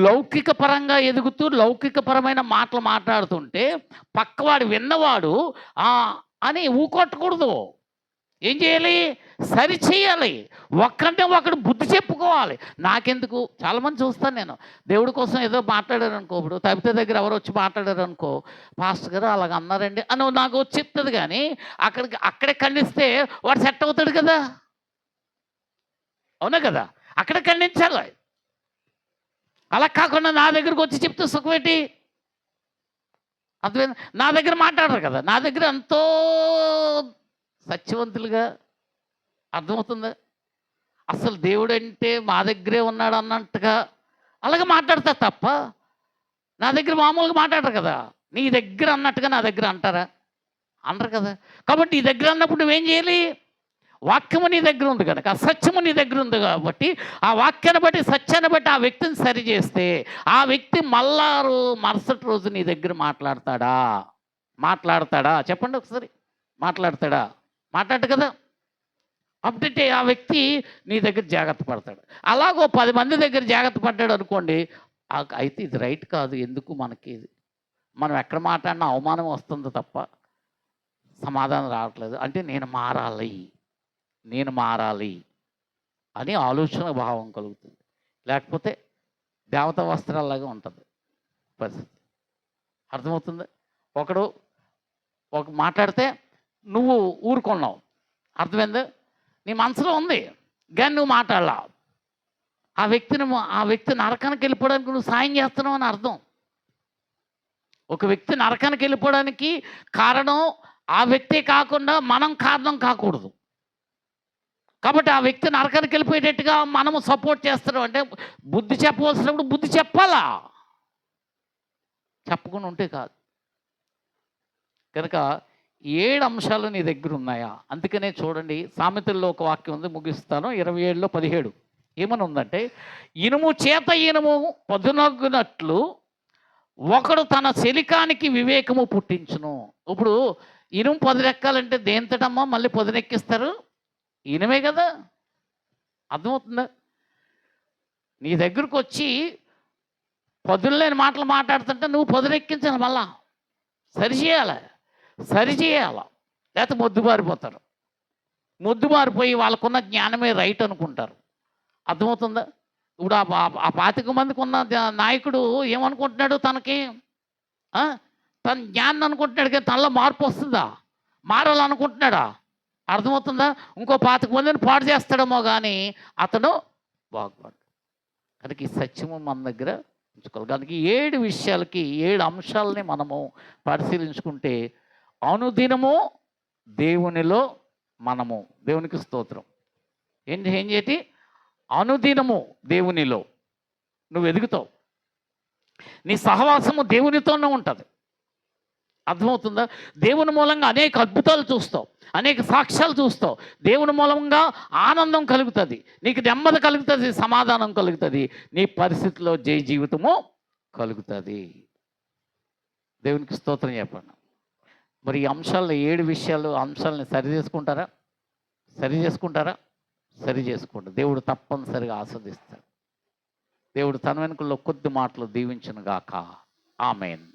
[SPEAKER 1] లౌకిక పరంగా ఎదుగుతూ లౌకికపరమైన మాటలు మాట్లాడుతుంటే పక్కవాడు విన్నవాడు అని ఊకొట్టకూడదు. ఏం చేయాలి? సరి చేయాలి. ఒక్కరినే ఒకడు బుద్ధి చెప్పుకోవాలి. నాకెందుకు, చాలామంది చూస్తాను నేను, దేవుడి కోసం ఏదో మాట్లాడారు అనుకో, ఇప్పుడు తబిత దగ్గర ఎవరు వచ్చి మాట్లాడారు అనుకో, పాస్టర్ గారు అలాగ అన్నారండి అని నాకు వచ్చి చెప్తుంది. కానీ అక్కడే ఖండిస్తే వాడు సెట్ అవుతాడు కదా, అవునా కదా? అక్కడ ఖండించాలి. అలా కాకుండా నా దగ్గరకు వచ్చి చెప్తే సుఖమేంటి? అర్థమైంది? నా దగ్గర మాట్లాడరు కదా, నా దగ్గర ఎంతో సత్యవంతులుగా, అర్థమవుతుందా? అసలు దేవుడు అంటే మా దగ్గరే ఉన్నాడు అన్నట్టుగా అలాగే మాట్లాడతా తప్ప నా దగ్గర మామూలుగా మాట్లాడరు కదా. నీ దగ్గర అన్నట్టుగా నా దగ్గర అంటారా? అనరు కదా. కాబట్టి నీ దగ్గర అన్నప్పుడు నువ్వేం చేయాలి? వాక్యము నీ దగ్గర ఉంది కనుక, సత్యము నీ దగ్గర ఉంది కాబట్టి ఆ వాక్యాన్ని బట్టి, సత్యాన్ని బట్టి ఆ వ్యక్తిని సరి చేస్తే ఆ వ్యక్తి మరుసటి రోజు నీ దగ్గర మాట్లాడతాడా? చెప్పండి ఒకసారి. మాట్లాడు కదా. అప్పుడంటే ఆ వ్యక్తి నీ దగ్గర జాగ్రత్త పడతాడు. అలాగో 10 మంది దగ్గర జాగ్రత్త పడ్డాడు అనుకోండి, అయితే ఇది రైట్ కాదు, ఎందుకు మనకి ఇది, మనం ఎక్కడ మాట్లాడినా అవమానం వస్తుంది తప్ప సమాధానం రావట్లేదు, అంటే నేను మారాలి అని ఆలోచన భావం కలుగుతుంది. లేకపోతే దేవతా వస్త్రాల్లాగా ఉంటుంది పరిస్థితి. అర్థమవుతుంది? ఒక మాట్లాడితే నువ్వు ఊరుకున్నావు, అర్థమైంది? నీ మనసులో ఉంది కానీ నువ్వు మాట్లాడలా. ఆ వ్యక్తి నరకానికి వెళ్ళిపోవడానికి నువ్వు సాయం చేస్తున్నావు అని అర్థం. ఒక వ్యక్తి నరకానికి వెళ్ళిపోవడానికి కారణం ఆ వ్యక్తే కాకుండా మనం కారణం కాకూడదు. కాబట్టి ఆ వ్యక్తి నరకానికి వెళ్ళిపోయేటట్టుగా మనము సపోర్ట్ చేస్తున్నాం అంటే బుద్ధి చెప్పవలసినప్పుడు బుద్ధి చెప్పాలా, చెప్పకుండా ఉంటే కాదు. కనుక 7 అంశాలు నీ దగ్గర ఉన్నాయా? అందుకనే చూడండి, సామెతల్లో ఒక వాక్యం ఉంది, ముగిస్తాను. 27:17 ఏమని ఉందంటే, ఇనుము చేత ఇనుము పదునగ్గునట్లు ఒకడు తన శలికానికి వివేకము పుట్టించును. ఇప్పుడు ఇనుము పదునెక్కాలంటే దేంతటమ్మా మళ్ళీ పదునెక్కిస్తారు? ఇనుమే కదా. అర్థమవుతుందా? నీ దగ్గరకు వచ్చి పదులేని మాటలు మాట్లాడుతుంటే నువ్వు పదునెక్కించాలి, మళ్ళా సరిచేయాలి. లేకపోతే మొద్దుబారిపోతారు. మొద్దుబారిపోయి వాళ్ళకున్న జ్ఞానమే రైట్ అనుకుంటారు. అర్థమవుతుందా? ఇప్పుడు ఆ 25 మందికి ఉన్న నాయకుడు ఏమనుకుంటున్నాడు? తన జ్ఞానం అనుకుంటున్నాడు కానీ తనలో మార్పు వస్తుందా? మారాలనుకుంటున్నాడా? అర్థమవుతుందా? ఇంకో 25 మందిని పాడు చేస్తాడేమో కానీ అతను బాగుపడు. కనుక ఈ సత్యము మన దగ్గర ఉంచుకోవాలి. కనుక 7 విషయాలకి 7 అంశాలని మనము పరిశీలించుకుంటే అనుదినము దేవునిలో మనము, దేవునికి స్తోత్రం, ఏం చేతి అనుదినము దేవునిలో నువ్వు ఎదుగుతావు. నీ సహవాసము దేవునితోనే ఉంటుంది. అర్థమవుతుందా? దేవుని మూలంగా అనేక అద్భుతాలు చూస్తావు, అనేక సాక్ష్యాలు చూస్తావు. దేవుని మూలంగా ఆనందం కలుగుతుంది, నీకు నెమ్మది కలుగుతుంది, సమాధానం కలుగుతుంది, నీ పరిస్థితిలో జీవితము కలుగుతుంది. దేవునికి స్తోత్రం చెప్పండి. మరి ఈ అంశాల్లో 7 అంశాలని సరి చేసుకుంటారా? దేవుడు తప్పనిసరిగా ఆస్వాదిస్తాడు. దేవుడు తన వెనుకల్లో కొద్ది మాటలు దీవించును గాక. ఆమేన్.